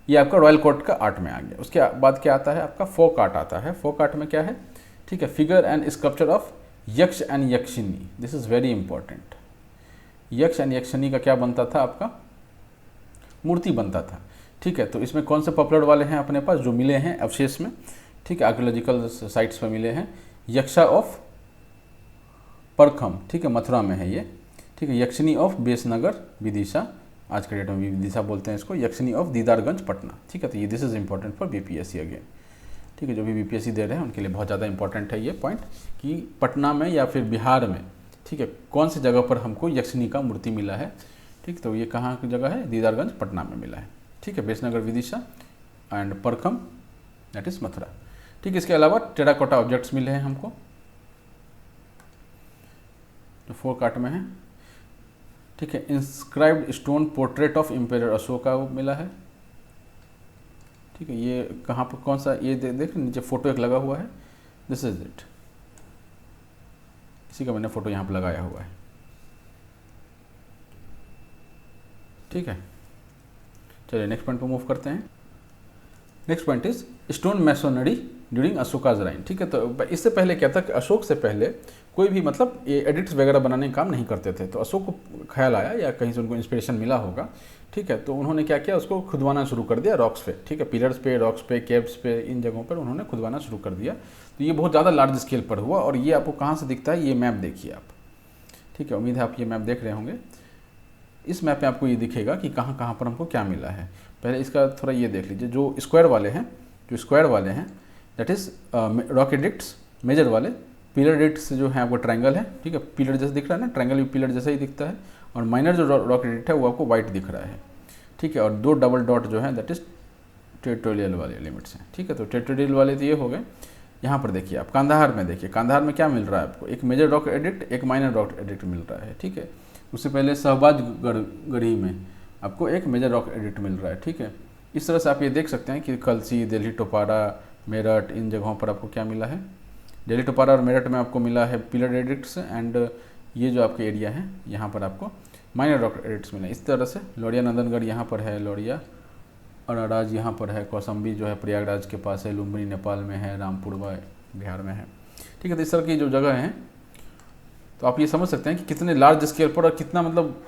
ये आपका रॉयल कोर्ट का आर्ट में आ गया। उसके बाद क्या आता है, आपका फोक आर्ट आता है। फोक आर्ट में क्या है, ठीक है, फिगर एंड स्कल्पचर ऑफ यक्ष and यक्षिनी, this is very important. यक्ष एंड यक्षिनी का क्या बनता था, आपका मूर्ति बनता था, ठीक है। तो इसमें कौन से पॉपुलर वाले हैं अपने पास जो मिले हैं अवशेष में, ठीक है, आर्कियोलॉजिकल साइट्स पर मिले हैं। यक्षा ऑफ परखम, ठीक है, मथुरा में है ये, ठीक है। यक्षिनी ऑफ बेसनगर विदिशा, आज के डेट में भी विदिशा बोलते हैं इसको। यक्षिनी ऑफ दीदारगंज पटना, ठीक है। तो ये this is important for BPSC again, ठीक है। जो भी बीपीएससी दे रहे हैं उनके लिए बहुत ज़्यादा इंपॉर्टेंट है ये पॉइंट कि पटना में या फिर बिहार में, ठीक है, कौन सी जगह पर हमको यक्षिनी का मूर्ति मिला है, ठीक। तो ये कहाँ की जगह है, दीदारगंज पटना में मिला है, ठीक है। Besnagar Vidisha and परखम that is Mathura, ठीक। इसके अलावा टेराकोटा ऑब्जेक्ट्स मिले हैं हमको, जो फोक आर्ट में है, ठीक है। Inscribed stone portrait of emperor Ashoka मिला है, ठीक है। ये कहाँ पर कौन सा, ये देख नीचे फोटो एक लगा हुआ है, दिस इज इट, इसी का मैंने फोटो यहाँ पर लगाया हुआ है, ठीक है। चलिए नेक्स्ट पॉइंट पर मूव करते हैं। Next point is stone masonry during Ashoka's reign, ठीक है। तो इससे पहले क्या था कि अशोक से पहले कोई भी मतलब ये एडिट्स वगैरह बनाने का काम नहीं करते थे। तो अशोक को ख्याल आया या कहीं से उनको इंस्पिरेशन मिला होगा, ठीक है। तो उन्होंने क्या किया, उसको खुदवाना शुरू कर दिया रॉक्स पे, ठीक है, पिलर्स पे, रॉक्स पे, केव्स पे, इन जगहों पर उन्होंने खुदवाना शुरू कर दिया। तो ये बहुत ज़्यादा लार्ज स्केल पर हुआ और ये आपको कहाँ से दिखता है, ये मैप देखिए आप, ठीक है, उम्मीद है आप ये मैप देख रहे होंगे। इस मैप में आपको ये दिखेगा कि कहाँ कहाँ पर हमको क्या मिला है। पहले इसका थोड़ा ये देख लीजिए, जो स्क्वायर वाले हैं that is rock edicts major वाले, पिलर एडिक्ट्स जो है आपको ट्रायंगल है, ठीक है, पिलर जैसे दिख रहा है ना, ट्रायंगल भी पिलर जैसा ही दिखता है। और माइनर जो रॉक एडिक्ट है वो आपको वाइट दिख रहा है, ठीक है। और 2 डबल डॉट जो है दैट इज़ टेरिटोरियल वाले एलिमेंट्स हैं, ठीक है। तो टेरिटोरियल वाले तो ये हो गए। यहाँ पर देखिए आप कांधार में देखिए, कांधार में क्या मिल रहा है आपको, एक मेजर रॉक एडिक्ट, एक माइनर रॉक एडिक्ट मिल रहा है, ठीक है। उससे पहले शहबाज गढ़ी में आपको एक मेजर रॉक एडिक्ट मिल रहा है, ठीक है। इस तरह से आप ये देख सकते हैं कि कलसी, दिल्ली टोपारा, मेरठ, इन जगहों पर आपको क्या मिला है। दिल्ली टोपारा और मेरठ में आपको मिला है पिलर एडिक्ट्स, एंड ये जो आपके एरिया है यहाँ पर आपको माइनर रॉक एडिक्ट्स मिले। इस तरह से लौरिया नंदनगढ़ यहाँ पर है, लौरिया अराराज यहाँ पर है, कौसम्बी जो है प्रयागराज के पास है, लुम्बिनी नेपाल में है, रामपुरवा बिहार में है, ठीक है। तो इस तरह की जो जगह हैं, तो आप ये समझ सकते हैं कि कितने लार्ज स्केल पर और कितना मतलब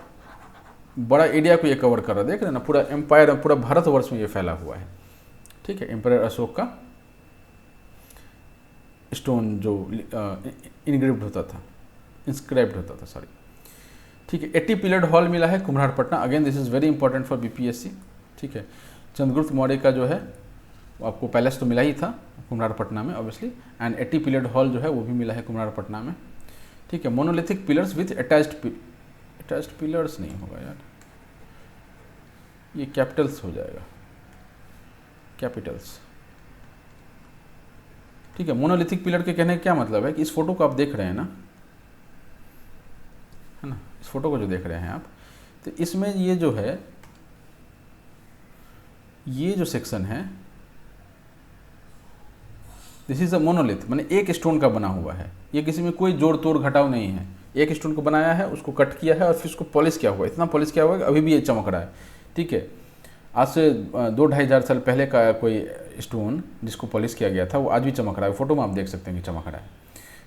बड़ा एरिया को ये कवर कर रहा है। देख रहे हैं ना, पूरा एम्पायर, पूरा भारतवर्ष में ये फैला हुआ है, ठीक है। एम्पायर अशोक का स्टोन जो इंग्रेव्ड होता था, इंस्क्राइब्ड होता था, सॉरी, ठीक है। 80 पिलर्ड हॉल मिला है कुम्हारपटना, again this is very important for BPSC, ठीक है। चंद्रगुप्त मौर्य का जो है आपको पैलेस तो मिला ही था कुम्हारपटना में ऑब्वियसली, एंड 80 पिलर्ड हॉल जो है वो भी मिला है कुम्हारपटना में, ठीक है। Monolithic pillars with attached pillars नहीं होगा यार, ये कैपिटल्स हो जाएगा, कैपिटल्स, ठीक है। मोनोलिथिक पिलर के कहने का क्या मतलब है कि इस फोटो को आप देख रहे हैं ना, है ना, इस फोटो को जो देख रहे हैं आप, तो इसमें ये जो है, ये जो सेक्शन है दिस इज अ मोनोलिथ, माने एक स्टोन का बना हुआ है, ये किसी में कोई जोड़ तोड़ घटाव नहीं है, एक स्टोन को बनाया है, उसको कट किया है और फिर उसको पॉलिश किया हुआ है, इतना पॉलिश किया हुआ है कि अभी भी ये चमक रहा है, ठीक है। आज से 2-2.5 हज़ार साल पहले का कोई स्टोन जिसको पॉलिश किया गया था वो आज भी चमक रहा है, फोटो में आप देख सकते हैं कि चमक रहा है,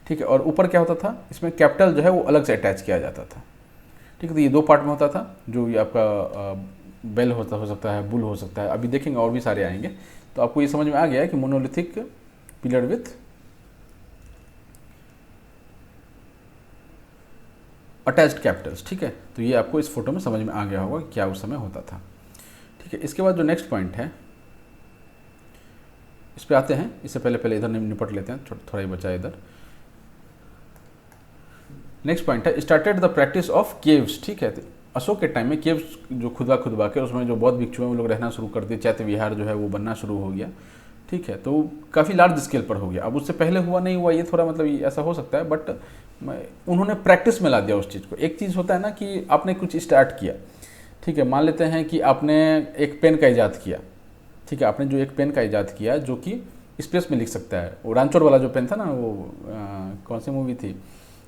ठीक है। और ऊपर क्या होता था, इसमें कैपिटल जो है वो अलग से अटैच किया जाता था, ठीक है। तो ये 2 पार्ट में होता था, जो ये आपका बेल हो सकता है, बुल हो सकता है, अभी देखेंगे और भी सारे आएंगे। तो आपको ये समझ में आ गया है कि monolithic pillar with attached Capitals, ठीक है। तो ये आपको इस फोटो में समझ में आ गया होगा कि क्या उस समय होता था, ठीक है। इसके बाद जो नेक्स्ट पॉइंट है इस पे आते हैं, इससे पहले इधर निपट लेते हैं, थोड़ा ही बचा है इधर। नेक्स्ट पॉइंट है started the practice of caves, ठीक है। तो अशोक के टाइम में केव्स जो खुदवा के उसमें जो बौद्ध भिक्षु हैं वो लोग रहना शुरू कर दिए, चैत्य विहार जो है वो बनना शुरू हो गया, ठीक है। तो काफ़ी लार्ज स्केल पर हो गया। अब उससे पहले हुआ नहीं हुआ ये थोड़ा मतलब ऐसा हो सकता है, बट उन्होंने प्रैक्टिस में ला दिया उस चीज़ को। एक चीज़ होता है ना कि आपने कुछ स्टार्ट किया, ठीक है, मान लेते हैं कि आपने एक पेन का इजाद किया, ठीक है, आपने जो एक पेन का इजाद किया जो कि स्पेस में लिख सकता है, वो रानचोड़ वाला जो पेन था ना, वो कौन सी मूवी थी,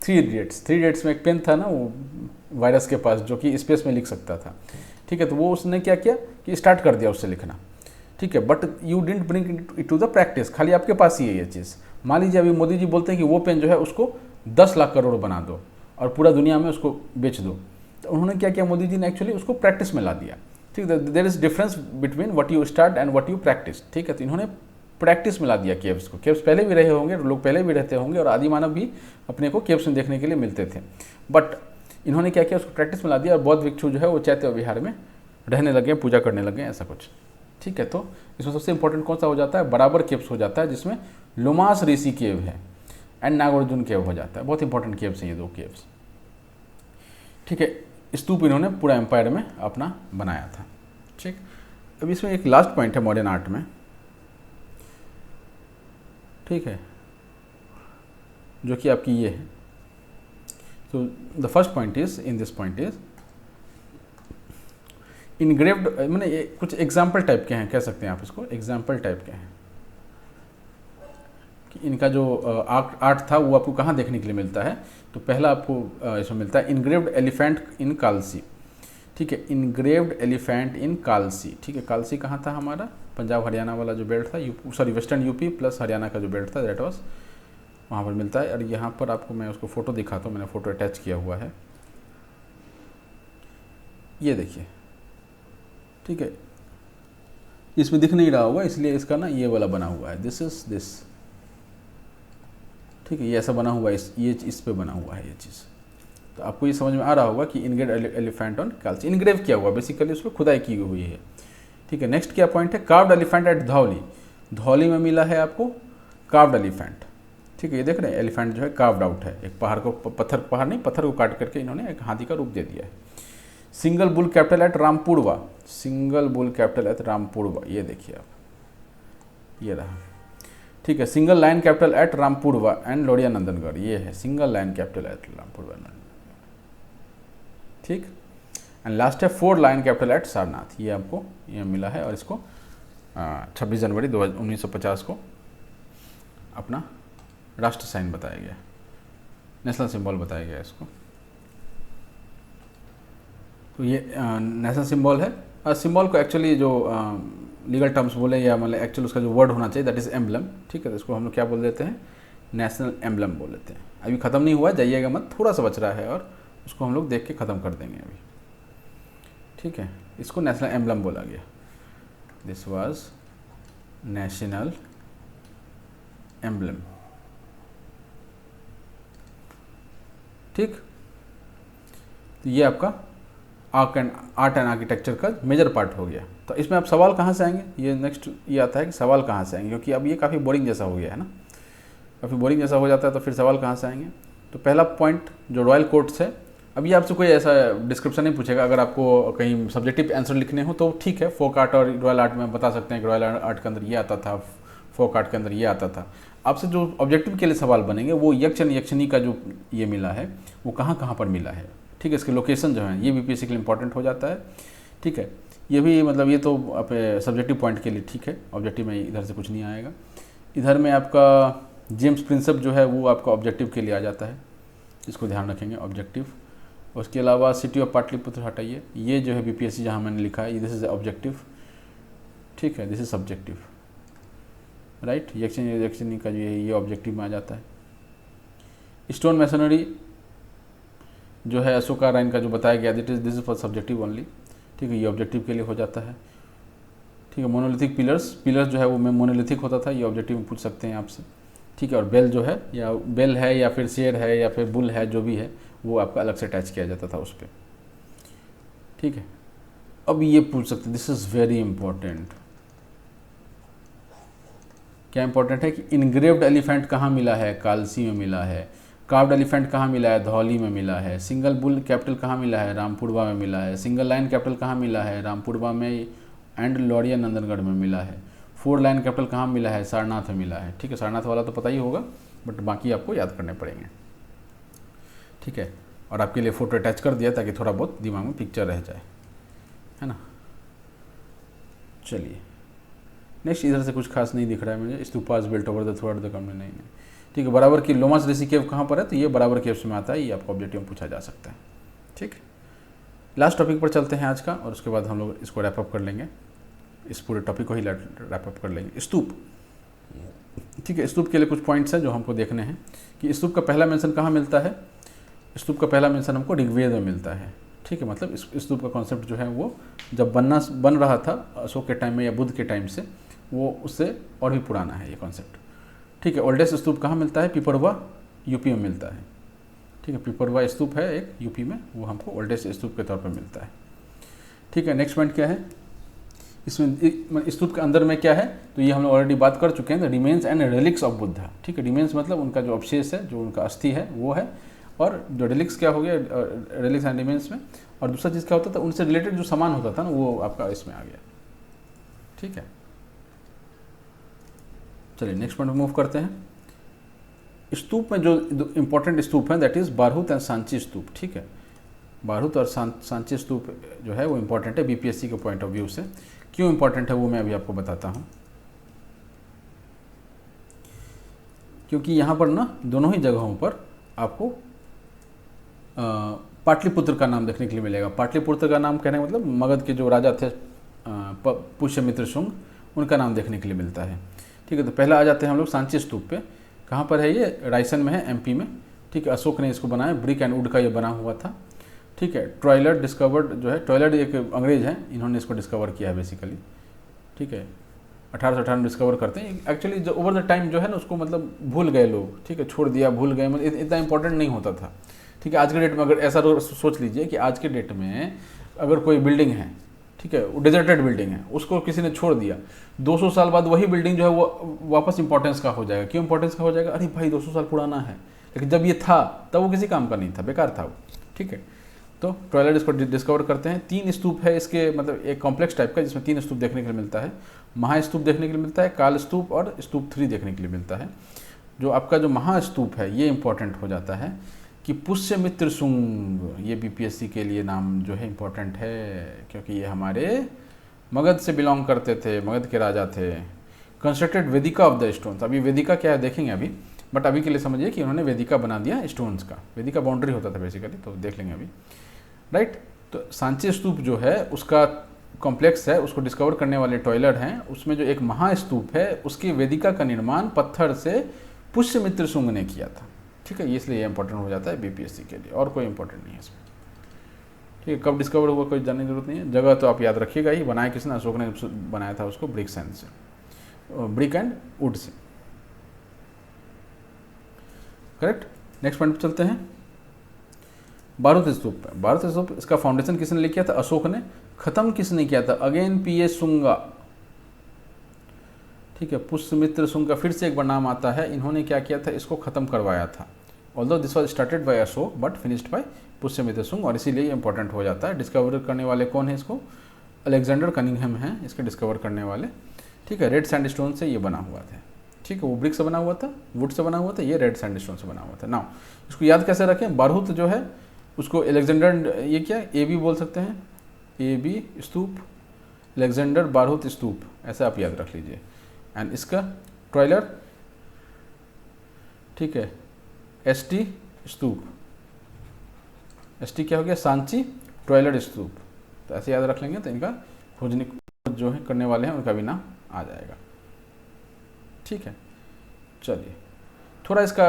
3 इडियट्स में एक पेन था ना वो वायरस के पास जो कि स्पेस में लिख सकता था, ठीक है। तो वो उसने क्या किया कि स्टार्ट कर दिया उससे लिखना, ठीक है, but you didn't bring it to the practice, खाली आपके पास ही है ये चीज़। मान लीजिए अभी मोदी जी बोलते हैं कि वो पेन जो है उसको 10 लाख करोड़ बना दो और पूरा दुनिया में उसको बेच दो, तो उन्होंने क्या किया, मोदी जी ने एक्चुअली उसको प्रैक्टिस में ला दिया, ठीक है। There is difference between what you start and what you practice, ठीक है। तो इन्होंने प्रैक्टिस में ला दिया केव्स को। केव्स पहले भी रहे होंगे, लोग पहले भी रहते होंगे और आदि मानव भी अपने को केव्स में देखने के लिए मिलते थे, बट इन्होंने क्या किया, उसको प्रैक्टिस में ला दिया और बौद्ध भिक्षु जो है वो चैत्य विहार में रहने लगे, पूजा करने लगे, ऐसा कुछ, ठीक है। तो इसमें सबसे इंपॉर्टेंट कौन सा हो जाता है, बराबर केव्स हो जाता है, जिसमें लोमास ऋषि केव है एंड नागार्जुन केव हो जाता है। बहुत इंपॉर्टेंट केव्स हैं ये 2 केव्स, ठीक है। स्तूप इन्होंने पूरा एम्पायर में अपना बनाया था, ठीक। अब इसमें एक लास्ट पॉइंट है मॉडर्न आर्ट में, ठीक है, जो कि आपकी ये है। तो the first point is in this point is engraved, मैंने ये कुछ एग्जाम्पल टाइप के हैं, कह सकते हैं आप इसको एग्जाम्पल टाइप के हैं कि इनका जो आर्ट था वो आपको कहाँ देखने के लिए मिलता है। तो पहला आपको इसमें मिलता है इनग्रेव्ड एलिफेंट इन कालसी, ठीक है, इनग्रेव्ड एलिफेंट इन कालसी, ठीक है। कालसी कहाँ था हमारा, पंजाब हरियाणा वाला जो बेल्ट था, sorry western UP plus Haryana का जो बेल्ट था दैट वाज, वहाँ पर मिलता है। और यहाँ पर आपको मैं उसको फ़ोटो दिखाता हूँ, मैंने फ़ोटो अटैच किया हुआ है, ये देखिए, ठीक है। इसमें दिख नहीं रहा होगा इसलिए इसका ना ये वाला बना हुआ है, दिस इज दिस, ठीक है, ये ऐसा बना हुआ है, ये इस पे बना हुआ है ये चीज़, तो आपको ये समझ में आ रहा होगा कि engraved elephant on Kalsi, engrave किया हुआ, बेसिकली उस पर खुदाई की हुई है। ठीक है, नेक्स्ट क्या पॉइंट है, carved elephant at Dhauli, Dhauli में मिला है आपको कार्व्ड एलिफेंट। ठीक है, ये देख रहे हैं एलिफेंट जो है कार्व्ड आउट है, एक पहाड़ को पत्थर को काट करके इन्होंने एक हाथी का रूप दे दिया है। Single bull capital at Rampurva, single bull capital at Rampurva, ये देखिए आप, ये रहा। ठीक है, single lion capital at Rampurva and Lauriya Nandangarh, ये है single lion capital at Rampurva. ठीक, एंड लास्ट है 4 लाइन कैपिटल एट सारनाथ, ये आपको ये मिला है और इसको 26 जनवरी 1950 को अपना राष्ट्र साइन बताया गया, नेशनल सिंबल बताया गया इसको। तो ये नेशनल सिंबल है। सिंबल को एक्चुअली जो लीगल टर्म्स बोले या मतलब एक्चुअली उसका जो वर्ड होना चाहिए दैट इज़ एम्बलम। ठीक है, तो इसको हम लोग क्या बोल देते हैं, नेशनल एम्बलम बोल देते हैं। अभी ख़त्म नहीं हुआ, जाइएगा मत, थोड़ा सा बच रहा है और उसको हम लोग देख के ख़त्म कर देंगे अभी। ठीक है, इसको नेशनल एम्बलम बोला गया, दिस वाज नेशनल एम्बलम। ठीक, तो ये आपका आर्ट एंड आर्किटेक्चर का मेजर पार्ट हो गया। तो इसमें आप सवाल कहाँ से आएंगे, ये नेक्स्ट ये आता है कि सवाल कहाँ से आएंगे, क्योंकि अब ये काफ़ी बोरिंग जैसा हो गया है ना, काफ़ी बोरिंग जैसा हो जाता है, तो फिर सवाल कहाँ से आएंगे। तो पहला पॉइंट जो रॉयल कोर्ट्स है, अभी आपसे कोई ऐसा डिस्क्रिप्शन नहीं पूछेगा, अगर आपको कहीं सब्जेक्टिव आंसर लिखने हो तो ठीक है, फोक आर्ट और रॉयल आर्ट में बता सकते हैं कि रॉयल आर्ट के अंदर ये आता था, फोक आर्ट के अंदर ये आता था। आपसे जो ऑब्जेक्टिव के लिए सवाल बनेंगे वो यक्षन यक्षिणी का जो ये मिला है वो कहाँ कहाँ पर मिला है। ठीक है, इसके लोकेशन जो है ये बीपीएससी के लिए इंपॉर्टेंट हो जाता है। ठीक है, ये भी मतलब ये तो आप सब्जेक्टिव पॉइंट के लिए ठीक है, ऑब्जेक्टिव में इधर से कुछ नहीं आएगा। इधर में आपका जेम्स प्रिंसेप जो है वो आपका ऑब्जेक्टिव के लिए आ जाता है, इसको ध्यान रखेंगे ऑब्जेक्टिव। उसके अलावा सिटी ऑफ पाटलिपुत्र हटाइए, ये जो है बीपीएससी जहाँ मैंने लिखा है दिस इज ऑब्जेक्टिव। ठीक है, दिस इज सब्जेक्टिव, राइट। यक्षिणी का जो है ये ऑब्जेक्टिव में आ जाता है। स्टोन मैसनरी जो है अशोका राइन का जो बताया गया this is for subjective only. ठीक है, ये ऑब्जेक्टिव के लिए हो जाता है। ठीक है, मोनोलिथिक पिलर्स जो है वो मोनोलिथिक होता था, ये ऑब्जेक्टिव में पूछ सकते हैं आपसे। ठीक है, और बेल जो है या बेल है या फिर शेर है या फिर बुल है, जो भी है वो आपका अलग से अटैच किया जाता था उस पर। ठीक है, अब ये पूछ सकते, दिस इज वेरी इंपॉर्टेंट। क्या इंपॉर्टेंट है कि इनग्रेव्ड एलिफेंट कहाँ मिला है, कालसी में मिला है। कार्व्ड एलिफेंट कहाँ मिला है, धौली में मिला है। सिंगल बुल कैपिटल कहाँ मिला है, रामपुरवा में मिला है। सिंगल लाइन कैपिटल कहाँ मिला है, रामपुरवा में एंड लोडिया नंदनगढ़ में मिला है। 4 लाइन कैपिटल कहाँ मिला है, सारनाथ में मिला है। ठीक है, सारनाथ वाला तो पता ही होगा, बट बाकी आपको याद करने पड़ेंगे। ठीक है, और आपके लिए फ़ोटो अटैच कर दिया ताकि थोड़ा बहुत दिमाग में पिक्चर रह जाए, है ना। चलिए नेक्स्ट, इधर से कुछ खास नहीं दिख रहा है मुझे। Stupas built over the through the कमरे, नहीं। ठीक है, बराबर की लोमास ऋषि केव कहाँ पर है, तो ये बराबर केव में आता है, ये आपको ऑब्जेक्टिव में पूछा जा सकता है। ठीक, लास्ट टॉपिक पर चलते हैं आज का, और उसके बाद हम लोग इसको रैप अप कर लेंगे, इस पूरे टॉपिक को ही रैप अप कर लेंगे। स्तूप। ठीक है, स्तूप के लिए कुछ पॉइंट्स हैं जो हमको देखने हैं कि स्तूप का पहला मेंशन कहाँ मिलता है। स्तूप का पहला मेंशन हमको ऋग्वेद में मिलता है। ठीक है, मतलब स्तूप का कॉन्सेप्ट जो है वो जब बन रहा था अशोक के टाइम में या बुद्ध के टाइम से, वो उससे और भी पुराना है ये कॉन्सेप्ट। ठीक है, ओल्डेस्ट स्तूप कहाँ मिलता है, पिपरवा यूपी में मिलता है। ठीक है, पिपरवा स्तूप है एक यूपी में, वो हमको ओल्डेस्ट स्तूप के तौर पर मिलता है। ठीक है, नेक्स्ट पॉइंट क्या है, इसमें स्तूप के अंदर में क्या है, तो ये हम लोग ऑलरेडी बात कर चुके हैं, remains and relics of Buddha. ठीक है, रिमेन्स मतलब उनका जो अवशेष है, जो उनका अस्थि है वो है, और जो रिलिक्स क्या हो गया, रिलिक्स एंड रिमेन्स में। और दूसरा चीज़ क्या होता था, उनसे रिलेटेड जो सामान होता था ना वो आपका इसमें आ गया। ठीक है, चलिए नेक्स्ट पॉइंट मूव करते हैं। स्तूप में जो इंपॉर्टेंट स्तूप हैं दैट इज़ बारहुत एंड सांची स्तूप। ठीक है, बारहुत और सांची स्तूप जो है वो इंपॉर्टेंट है बीपीएससी के पॉइंट ऑफ व्यू से। क्यों इंपॉर्टेंट है वो मैं अभी आपको बताता हूँ। क्योंकि यहाँ पर ना दोनों ही जगहों पर आपको पाटलिपुत्र का नाम देखने के लिए मिलेगा। पाटलिपुत्र का नाम कहने का मतलब मगध के जो राजा थे पुष्यमित्र शुंग, उनका नाम देखने के लिए मिलता है। ठीक है, तो पहला आ जाते हैं हम लोग सांची स्तूप पे। कहाँ पर है ये, रायसन में है, एमपी में। ठीक है, अशोक ने इसको बनाया, ब्रिक एंड वुड का ये बना हुआ था। ठीक है, ट्रॉयलर डिस्कवर्ड जो है, ट्रॉयलर एक अंग्रेज हैं, इन्होंने इसको डिस्कवर किया है बेसिकली। ठीक है, 1818 में डिस्कवर करते हैं। एक्चुअली जो ओवर द टाइम जो है ना उसको मतलब भूल गए लोग। ठीक है, छोड़ दिया, भूल गए, मतलब इतना इंपॉर्टेंट नहीं होता था। ठीक है। आज के डेट में अगर ऐसा सोच लीजिए कि आज के डेट में अगर कोई बिल्डिंग है, ठीक है, वो डेजर्टेड बिल्डिंग है, उसको किसी ने छोड़ दिया, 200 साल बाद वही बिल्डिंग जो है वो वापस इंपॉर्टेंस का हो जाएगा। क्यों इंपॉर्टेंस का हो जाएगा? अरे भाई 200 साल पुराना है, लेकिन जब ये था तब वो किसी काम का नहीं था, बेकार था वो, ठीक है। तो ट्वाइलाइट इसको डिस्कवर करते हैं। 3 स्तूप है इसके, मतलब एक कॉम्प्लेक्स टाइप का, जिसमें 3 स्तूप देखने के लिए मिलता है। महास्तूप देखने के लिए मिलता है, काल स्तूप और स्तूप 3 देखने के लिए मिलता है। जो आपका जो महास्तूप है ये इंपॉर्टेंट हो जाता है कि पुष्यमित्र शुंग, ये बीपीएससी के लिए नाम जो है इंपॉर्टेंट है, क्योंकि ये हमारे मगध से बिलोंग करते थे, मगध के राजा थे। Constructed Vedika of the stones. अभी वेदिका क्या है देखेंगे अभी, बट अभी के लिए समझिए कि उन्होंने वेदिका बना दिया स्टोन्स का। वेदिका बाउंड्री होता था बेसिकली, तो देख लेंगे अभी, राइट। तो सांची स्तूप जो है उसका कॉम्प्लेक्स है, उसको डिस्कवर करने वाले टॉयलर हैं। उसमें जो एक महास्तूप है उसकी वेदिका का निर्माण पत्थर से पुष्यमित्र शुंग ने किया था, ठीक है। इसलिए ये इंपॉर्टेंट हो जाता है बीपीएससी के लिए, और कोई इंपॉर्टेंट नहीं है इसमें, ठीक है। कब डिस्कवर हुआ कोई जानने की जरूरत नहीं है। जगह तो आप याद रखिएगा ही, बनाया किसने? अशोक ने बनाया था उसको ब्रिक सैंड से, brick and would say, correct. Next point पर चलते हैं। बारूद स्तूप। बारूद स्तूप, इसका फाउंडेशन किसने ले किया था? अशोक ने। खत्म किसने किया था? अगेन पीएस शुंगा, ठीक है। पुष्यमित्र शुंग का फिर से एक बार नाम आता है। इन्होंने क्या किया था? इसको खत्म करवाया था। Although this was started by Ashoka but finished by Pushyamitra Shunga, और इसीलिए इंपॉर्टेंट हो जाता है। डिस्कवर करने वाले कौन है इसको? अलेक्जेंडर कनिंघम है इसके डिस्कवर करने वाले, ठीक है। रेड सैंडस्टोन से ये बना हुआ था, ठीक है। वो ब्रिक से बना हुआ था, वुड से बना हुआ था, ये रेड सैंडस्टोन से बना हुआ था। नाउ इसको याद कैसे रखें? बारूद जो है उसको अलेक्जेंडर, ये क्या ए बी बोल सकते हैं, ए बी स्तूप, अलेक्जेंडर बारूद स्तूप, ऐसा आप याद रख लीजिए। एंड इसका ट्वाइलर, ठीक है, एस टी स्तूप। एस टी क्या हो गया? सांची ट्वाइलर स्तूप। तो ऐसे याद रख लेंगे तो इनका खोजने जो है करने वाले हैं उनका भी नाम आ जाएगा, ठीक है। चलिए थोड़ा इसका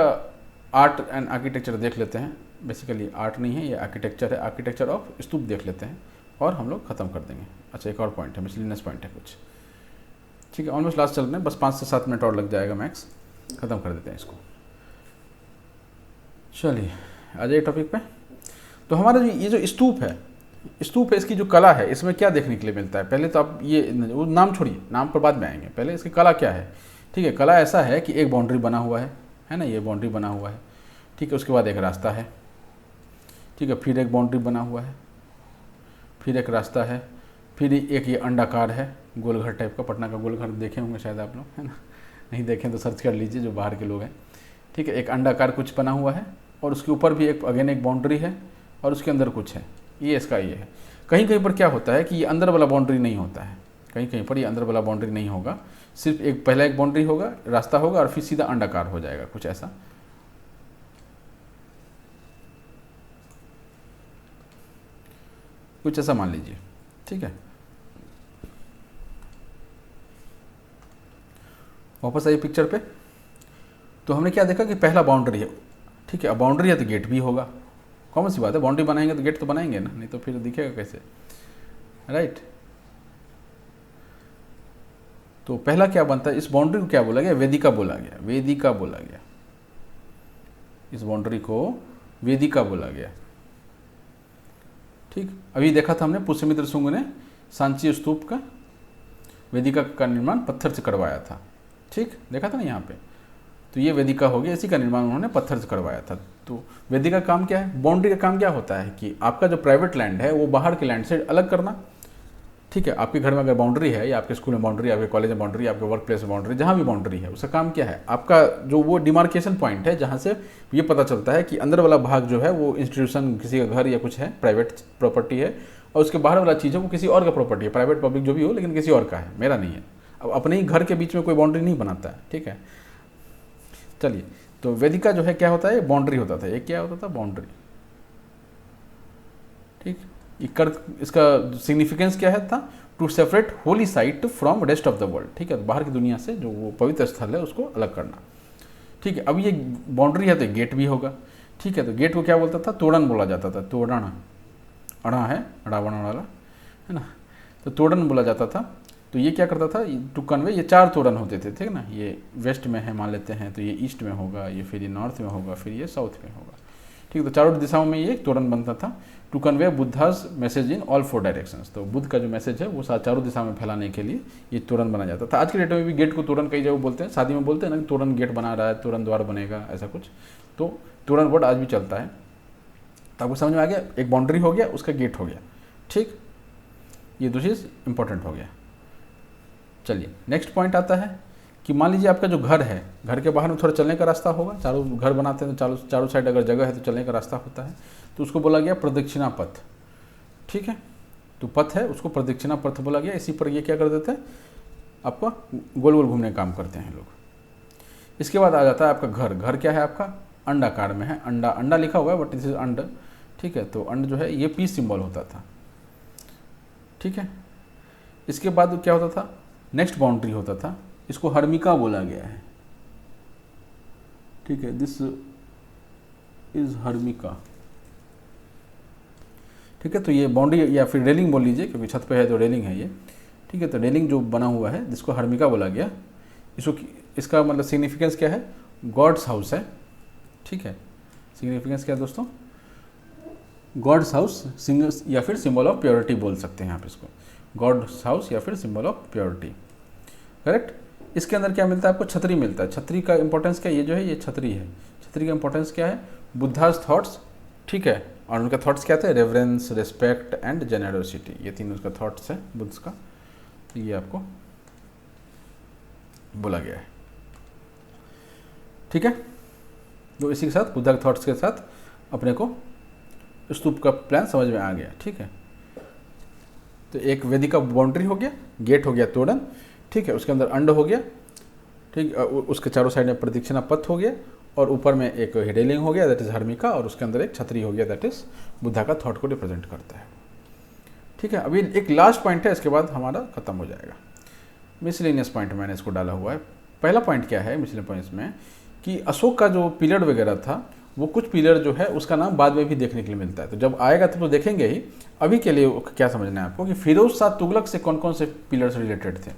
आर्ट एंड आर्किटेक्चर देख लेते हैं। बेसिकली आर्ट नहीं है, ये आर्किटेक्चर है। आर्किटेक्चर ऑफ स्तूप देख लेते हैं और हम लोग खत्म कर देंगे। अच्छा, एक और पॉइंट है, मिसलिनियस पॉइंट है कुछ, ठीक है। ऑलमोस्ट लास्ट चल रहे हैं, बस 5 से 7 मिनट और लग जाएगा मैक्स, खत्म कर देते हैं इसको। चलिए आ जाइए टॉपिक पे। तो हमारा जो ये जो स्तूप है, इसकी जो कला है, इसमें क्या देखने के लिए मिलता है? पहले तो आप ये वो नाम छोड़िए, नाम पर बाद में आएंगे, पहले इसकी कला क्या है, ठीक है। कला ऐसा है कि एक बाउंड्री बना हुआ है ना, ये बाउंड्री बना हुआ है, ठीक है। उसके बाद एक रास्ता है, ठीक है। फिर एक बाउंड्री बना हुआ है, फिर एक रास्ता है, फिर एक ये अंडाकार है, गोलघर टाइप का। पटना का गोलघर देखे होंगे शायद आप लोग, है ना? नहीं देखें तो सर्च कर लीजिए जो बाहर के लोग हैं, ठीक है। एक अंडाकार कुछ बना हुआ है और उसके ऊपर भी एक अगेन एक बाउंड्री है और उसके अंदर कुछ है, ये इसका ये है। कहीं कहीं पर क्या होता है कि ये अंदर वाला बाउंड्री नहीं होता है, कहीं कहीं पर ये अंदर वाला बाउंड्री नहीं होगा, सिर्फ एक पहला एक बाउंड्री होगा, रास्ता होगा और फिर सीधा अंडाकार हो जाएगा, कुछ ऐसा। कुछ ऐसा मान लीजिए, ठीक है। वापस आइए पिक्चर पे। तो हमने क्या देखा कि पहला बाउंड्री है, ठीक है। अब बाउंड्री है तो गेट भी होगा, कॉमन सी बात है। बाउंड्री बनाएंगे तो गेट तो बनाएंगे ना, नहीं तो फिर दिखेगा कैसे, राइट। तो पहला क्या बनता है? इस बाउंड्री को क्या बोला गया? वेदिका बोला गया, वेदिका बोला गया। इस बाउंड्री को वेदिका बोला गया, ठीक। अभी देखा था हमने पुष्यमित्र शुंग ने सांची स्तूप का, वेदिका का निर्माण पत्थर से करवाया था, ठीक, देखा था ना यहाँ पे। तो ये वेदिका हो गया, इसी का निर्माण उन्होंने पत्थर से करवाया था। तो वेदिका का काम क्या है? बाउंड्री का काम क्या होता है कि आपका जो प्राइवेट लैंड है वो बाहर के लैंड से अलग करना, ठीक है। आपके घर में अगर बाउंड्री है, या आपके स्कूल में बाउंड्री, आपके कॉलेज में बाउंड्री, आपके वर्क प्लेस में बाउंड्री, जहाँ भी बाउंड्री है, उसका काम क्या है? आपका जो वो डिमार्केशन पॉइंट है जहाँ से ये पता चलता है कि अंदर वाला भाग जो है वो इंस्टीट्यूशन, किसी का घर या कुछ है, प्राइवेट प्रॉपर्टी है, और उसके बाहर वाला चीज़ है वो किसी और का प्रॉपर्टी है, प्राइवेट पब्लिक जो भी हो, लेकिन किसी और का है, मेरा नहीं है। अब अपने ही घर के बीच में कोई बाउंड्री नहीं बनाता है, ठीक है। चलिए, तो वेदिका जो है क्या होता है? बाउंड्री होता था। एक क्या होता था? बाउंड्री, ठीक। इसका सिग्निफिकेंस क्या है था? To separate holy site from rest of the world, ठीक है। बाहर की दुनिया से जो वो पवित्र स्थल है उसको अलग करना, ठीक है। अब ये बाउंड्री है तो गेट भी होगा, ठीक है। तो गेट को क्या बोलता था? तोड़न बोला जाता था, तोड़न, अड़ा है, अड़ावण वाला, है ना। तो तोड़न बोला जाता था। तो ये क्या करता था? टू कन्वे, ये 4 तोड़न होते थे, ठीक है ना। ये वेस्ट में है मान लेते हैं, तो ये ईस्ट में होगा, ये फिर ये नॉर्थ में होगा, फिर ये साउथ में होगा, ठीक ठीक, तो चारों दिशाओं में ये तोरण बनता था to convey Buddha's message in all 4 directions. तो बुद्ध का जो मैसेज है वो चारों दिशा में फैलाने के लिए ये तोरण बना जाता था। आज के डेट में भी गेट को तोरण कई जगह बोलते हैं, शादी में बोलते हैं ना कि तोरण गेट बना रहा है, तोरण द्वार बनेगा, ऐसा कुछ। तो तोरण वर्ड आज भी चलता है। तो आपको समझ में आ गया, एक बाउंड्री हो गया, उसका गेट हो गया, ठीक, ये दो चीज़ इंपॉर्टेंट हो गया। चलिए नेक्स्ट पॉइंट आता है कि मान लीजिए आपका जो घर है, घर के बाहर में थोड़ा चलने का रास्ता होगा, चारों घर बनाते हैं तो चारों साइड अगर जगह है तो चलने का रास्ता होता है, तो उसको बोला गया प्रदक्षिणा पथ, ठीक है। तो पथ है उसको प्रदक्षिणा पथ बोला गया। इसी पर ये क्या कर देते हैं, आपका गोल गोल घूमने का काम करते हैं लोग। इसके बाद आ जाता है आपका घर। घर क्या है आपका, अंडाकार में है, अंडा अंडा लिखा हुआ है बट दिस इज अंड, ठीक है। तो अंड जो है ये पीस सिंबल होता था, ठीक है। इसके बाद क्या होता था, नेक्स्ट बाउंड्री होता था, इसको हर्मिका बोला गया है, ठीक है। दिस इज हर्मिका, ठीक है। तो ये बाउंड्री या फिर रेलिंग बोल लीजिए, क्योंकि छत पे है तो रेलिंग है ये, ठीक है। तो रेलिंग जो बना हुआ है जिसको हर्मिका बोला गया, इसका मतलब सिग्निफिकेंस क्या है, गॉड्स हाउस है, ठीक है। सिग्निफिकेंस क्या है दोस्तों, गॉड्स हाउस या फिर सिंबल ऑफ प्योरिटी बोल सकते हैं आप इसको, गॉड्स हाउस या फिर सिंबल ऑफ प्योरिटी, करेक्ट। इसके अंदर क्या मिलता है आपको, छतरी मिलता है। छतरी का इंपॉर्टेंस क्या, ये जो है ये छतरी है, छतरी का इंपॉर्टेंस क्या है, बुद्धास थॉट्स, ठीक है। और उनका थॉट्स क्या थे, रेवरेंस, रिस्पेक्ट एंड जेनरोसिटी, ये तीन उसका थॉट्स है बुद्ध का, तो ये आपको बोला गया है, ठीक है। तो इसी के साथ बुद्धा के थॉट्स के साथ अपने को स्तूप का प्लान समझ में आ गया, ठीक है। तो एक वेदी का बाउंड्री हो गया, गेट हो गया तोरण, ठीक है। उसके अंदर अंड हो गया, ठीक, उसके चारों साइड में प्रदक्षिणा पथ हो गया, और ऊपर में एक रेलिंग हो गया दैट इज हर्मिका, और उसके अंदर एक छतरी हो गया दैट इज बुद्धा का थॉट को रिप्रेजेंट करता है, ठीक है। अभी एक लास्ट पॉइंट है, इसके बाद हमारा खत्म हो जाएगा। मिसलेनियस पॉइंट मैंने इसको डाला हुआ है। पहला पॉइंट क्या है मिसलेनियस पॉइंट्स में, कि अशोक का जो पिलर वगैरह था, वो कुछ पिलर जो है उसका नाम बाद में भी देखने के लिए मिलता है, तो जब आएगा तो देखेंगे ही। अभी के लिए क्या समझना है आपको कि फिरोज शाह तुगलक से कौन कौन से पिलर्स रिलेटेड थे,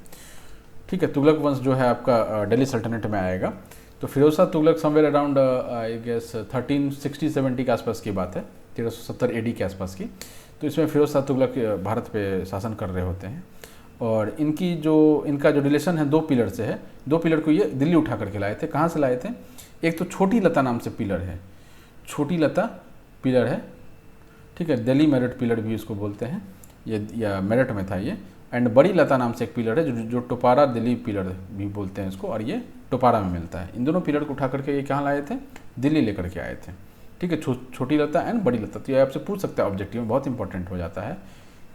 ठीक है। तुगलक वंश जो है आपका दिल्ली सल्तनत में आएगा, तो Firoz Shah Tughlaq somewhere around I guess 1360-70 के आसपास की बात है, 1370 AD के आसपास की। तो इसमें फिरोज शाह तुगलक भारत पे शासन कर रहे होते हैं, और इनका जो रिलेशन है 2 पिलर से है। 2 पिलर को ये दिल्ली उठा करके लाए थे। कहाँ से लाए थे, एक तो छोटी लता नाम से पिलर है, छोटी लता पिलर है, ठीक है। दिल्ली मेरठ पिलर भी इसको बोलते हैं, ये या मेरठ में था ये। एंड बड़ी लता नाम से एक पिलर है जो टोपारा दिल्ली पिलर भी बोलते हैं इसको, और ये टोपारा में मिलता है। इन दोनों पिलर को उठा करके ये कहाँ लाए थे, दिल्ली लेकर के आए थे, ठीक है। छोटी लता एंड बड़ी लता। तो ये आपसे पूछ सकता है ऑब्जेक्टिव में, बहुत इंपॉर्टेंट हो जाता है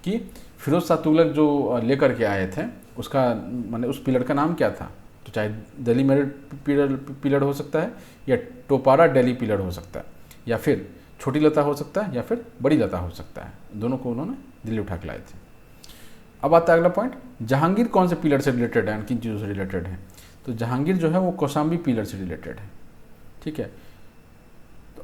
कि फिरोज शाह तुगलक जो लेकर के आए थे उसका माने उस पिलर का नाम क्या था। तो चाहे दिल्ली मेरठ पिलर हो सकता है, या टोपारा दिल्ली पिलर हो सकता है, या फिर छोटी लता हो सकता है, या फिर बड़ी लता हो सकता है। दोनों को उन्होंने दिल्ली उठा के लाए थे। अब आता है अगला पॉइंट, जहांगीर कौन से पिलर से रिलेटेड है, किन चीज़ों से रिलेटेड है। तो जहांगीर जो है वो कौशाम्बी पिलर से रिलेटेड है, ठीक है।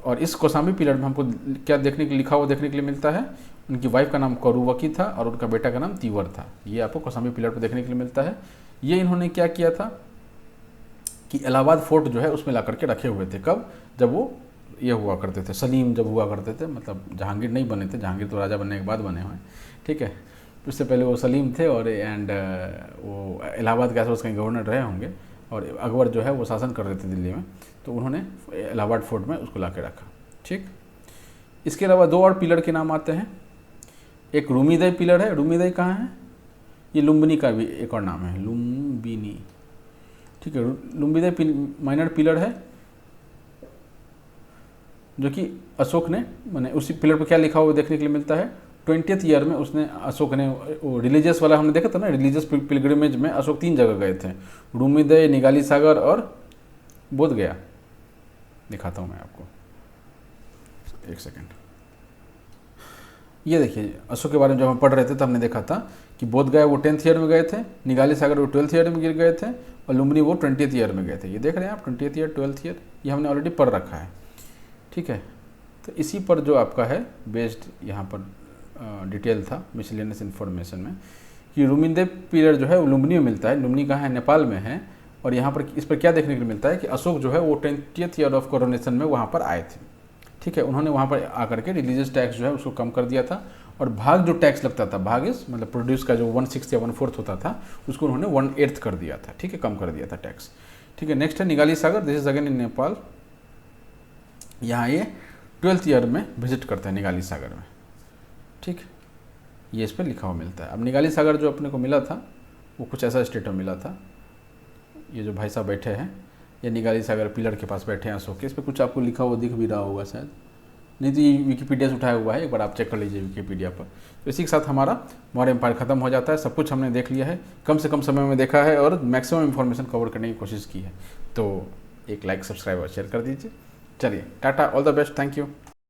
और इस कौशाम्बी पिलर में हमको क्या देखने के लिखा हुआ देखने के लिए मिलता है, उनकी वाइफ का नाम कौरुवकी था और उनका बेटा का नाम तीवर था। ये आपको कौशाम्बी पिलर पर देखने के लिए मिलता है। ये इन्होंने क्या किया था कि इलाहाबाद फोर्ट जो है उसमें ला करके रखे हुए थे। कब, जब वो ये हुआ करते थे, सलीम जब हुआ करते थे, मतलब जहांगीर नहीं बने थे, जहांगीर तो राजा बनने के बाद बने हुए हैं, ठीक है। उससे पहले वो सलीम थे, और वो इलाहाबाद के आसपास कहीं गवर्नर रहे होंगे, और अकबर जो है वो शासन कर रहे थे दिल्ली में, तो उन्होंने इलाहाबाद फोर्ट में उसको ला के रखा, ठीक। इसके अलावा 2 और पिलर के नाम आते हैं। एक रूमीदय पिलर है, रूमीदय कहाँ है, ये लुम्बिनी का भी एक और नाम है, लुम्बिनी, ठीक है। लुम्बिदय माइनर पिलर है, जो कि अशोक ने मैंने उसी पिलर पर क्या लिखा हुआ देखने के लिए मिलता है, 20th ईयर में उसने अशोक ने वो रिलीजियस वाला हमने देखा था ना, रिलीजियस पिलग्रिमेज में अशोक 3 जगह गए थे, रूमीदय, निगाली सागर और बोध गया। दिखाता हूँ मैं आपको, एक सेकेंड। ये देखिए अशोक के बारे में जब हम पढ़ रहे थे तो हमने देखा था कि बोध गया वो 10th ईयर में गए थे, निगाली सागर वो 12th ईयर में गिर गए थे, और लुम्बिनी वो 20th ईयर में गए थे। ये देख रहे हैं आप, 20th ईयर, 12th ईयर, ये हमने ऑलरेडी पढ़ रखा है, ठीक है। तो इसी पर जो आपका है बेस्ड यहाँ पर डिटेल था मिसलेनियस इन्फॉर्मेशन में, कि रूमीदय पीरियड जो है वो लुम्बिनी में मिलता है। लुम्बिनी कहाँ है, नेपाल में है। और यहाँ पर इस पर क्या देखने को मिलता है कि अशोक जो है वो 20th ईयर ऑफ कोरोनेशन में वहाँ पर आए थे, ठीक है। उन्होंने वहाँ पर आकर के रिलीजियस टैक्स जो है उसको कम कर दिया था, और भाग जो टैक्स लगता था, भाग इस मतलब प्रोड्यूस का जो 1/6 या 1/4 होता था, उसको उन्होंने 1/8 कर दिया था, ठीक है, कम कर दिया था टैक्स। ठीक है। नेक्स्ट है Nigali Sagar, this is again in Nepal. यहाँ ये 12th ईयर में विजिट करते हैं निगाली सागर में, ठीक, ये इस पर लिखा हुआ मिलता है। अब निगाली सागर जो अपने को मिला था वो कुछ ऐसा स्टेट में मिला था। ये जो भाई साहब बैठे हैं ये निगाली सागर पिलर के पास बैठे हैं अशोक के, इस पर कुछ आपको लिखा हुआ दिख भी रहा होगा शायद, नहीं तो ये विकीपीडिया से उठाया हुआ है, एक बार आप चेक कर लीजिए विकीपीडिया पर। तो इसी के साथ हमारा मौर्य एम्पायर खत्म हो जाता है। सब कुछ हमने देख लिया है, कम से कम समय में देखा है और मैक्सिमम इन्फॉर्मेशन कवर करने की कोशिश की है। तो एक लाइक, सब्सक्राइब और शेयर कर दीजिए। चलिए Tata, all the best, thank you.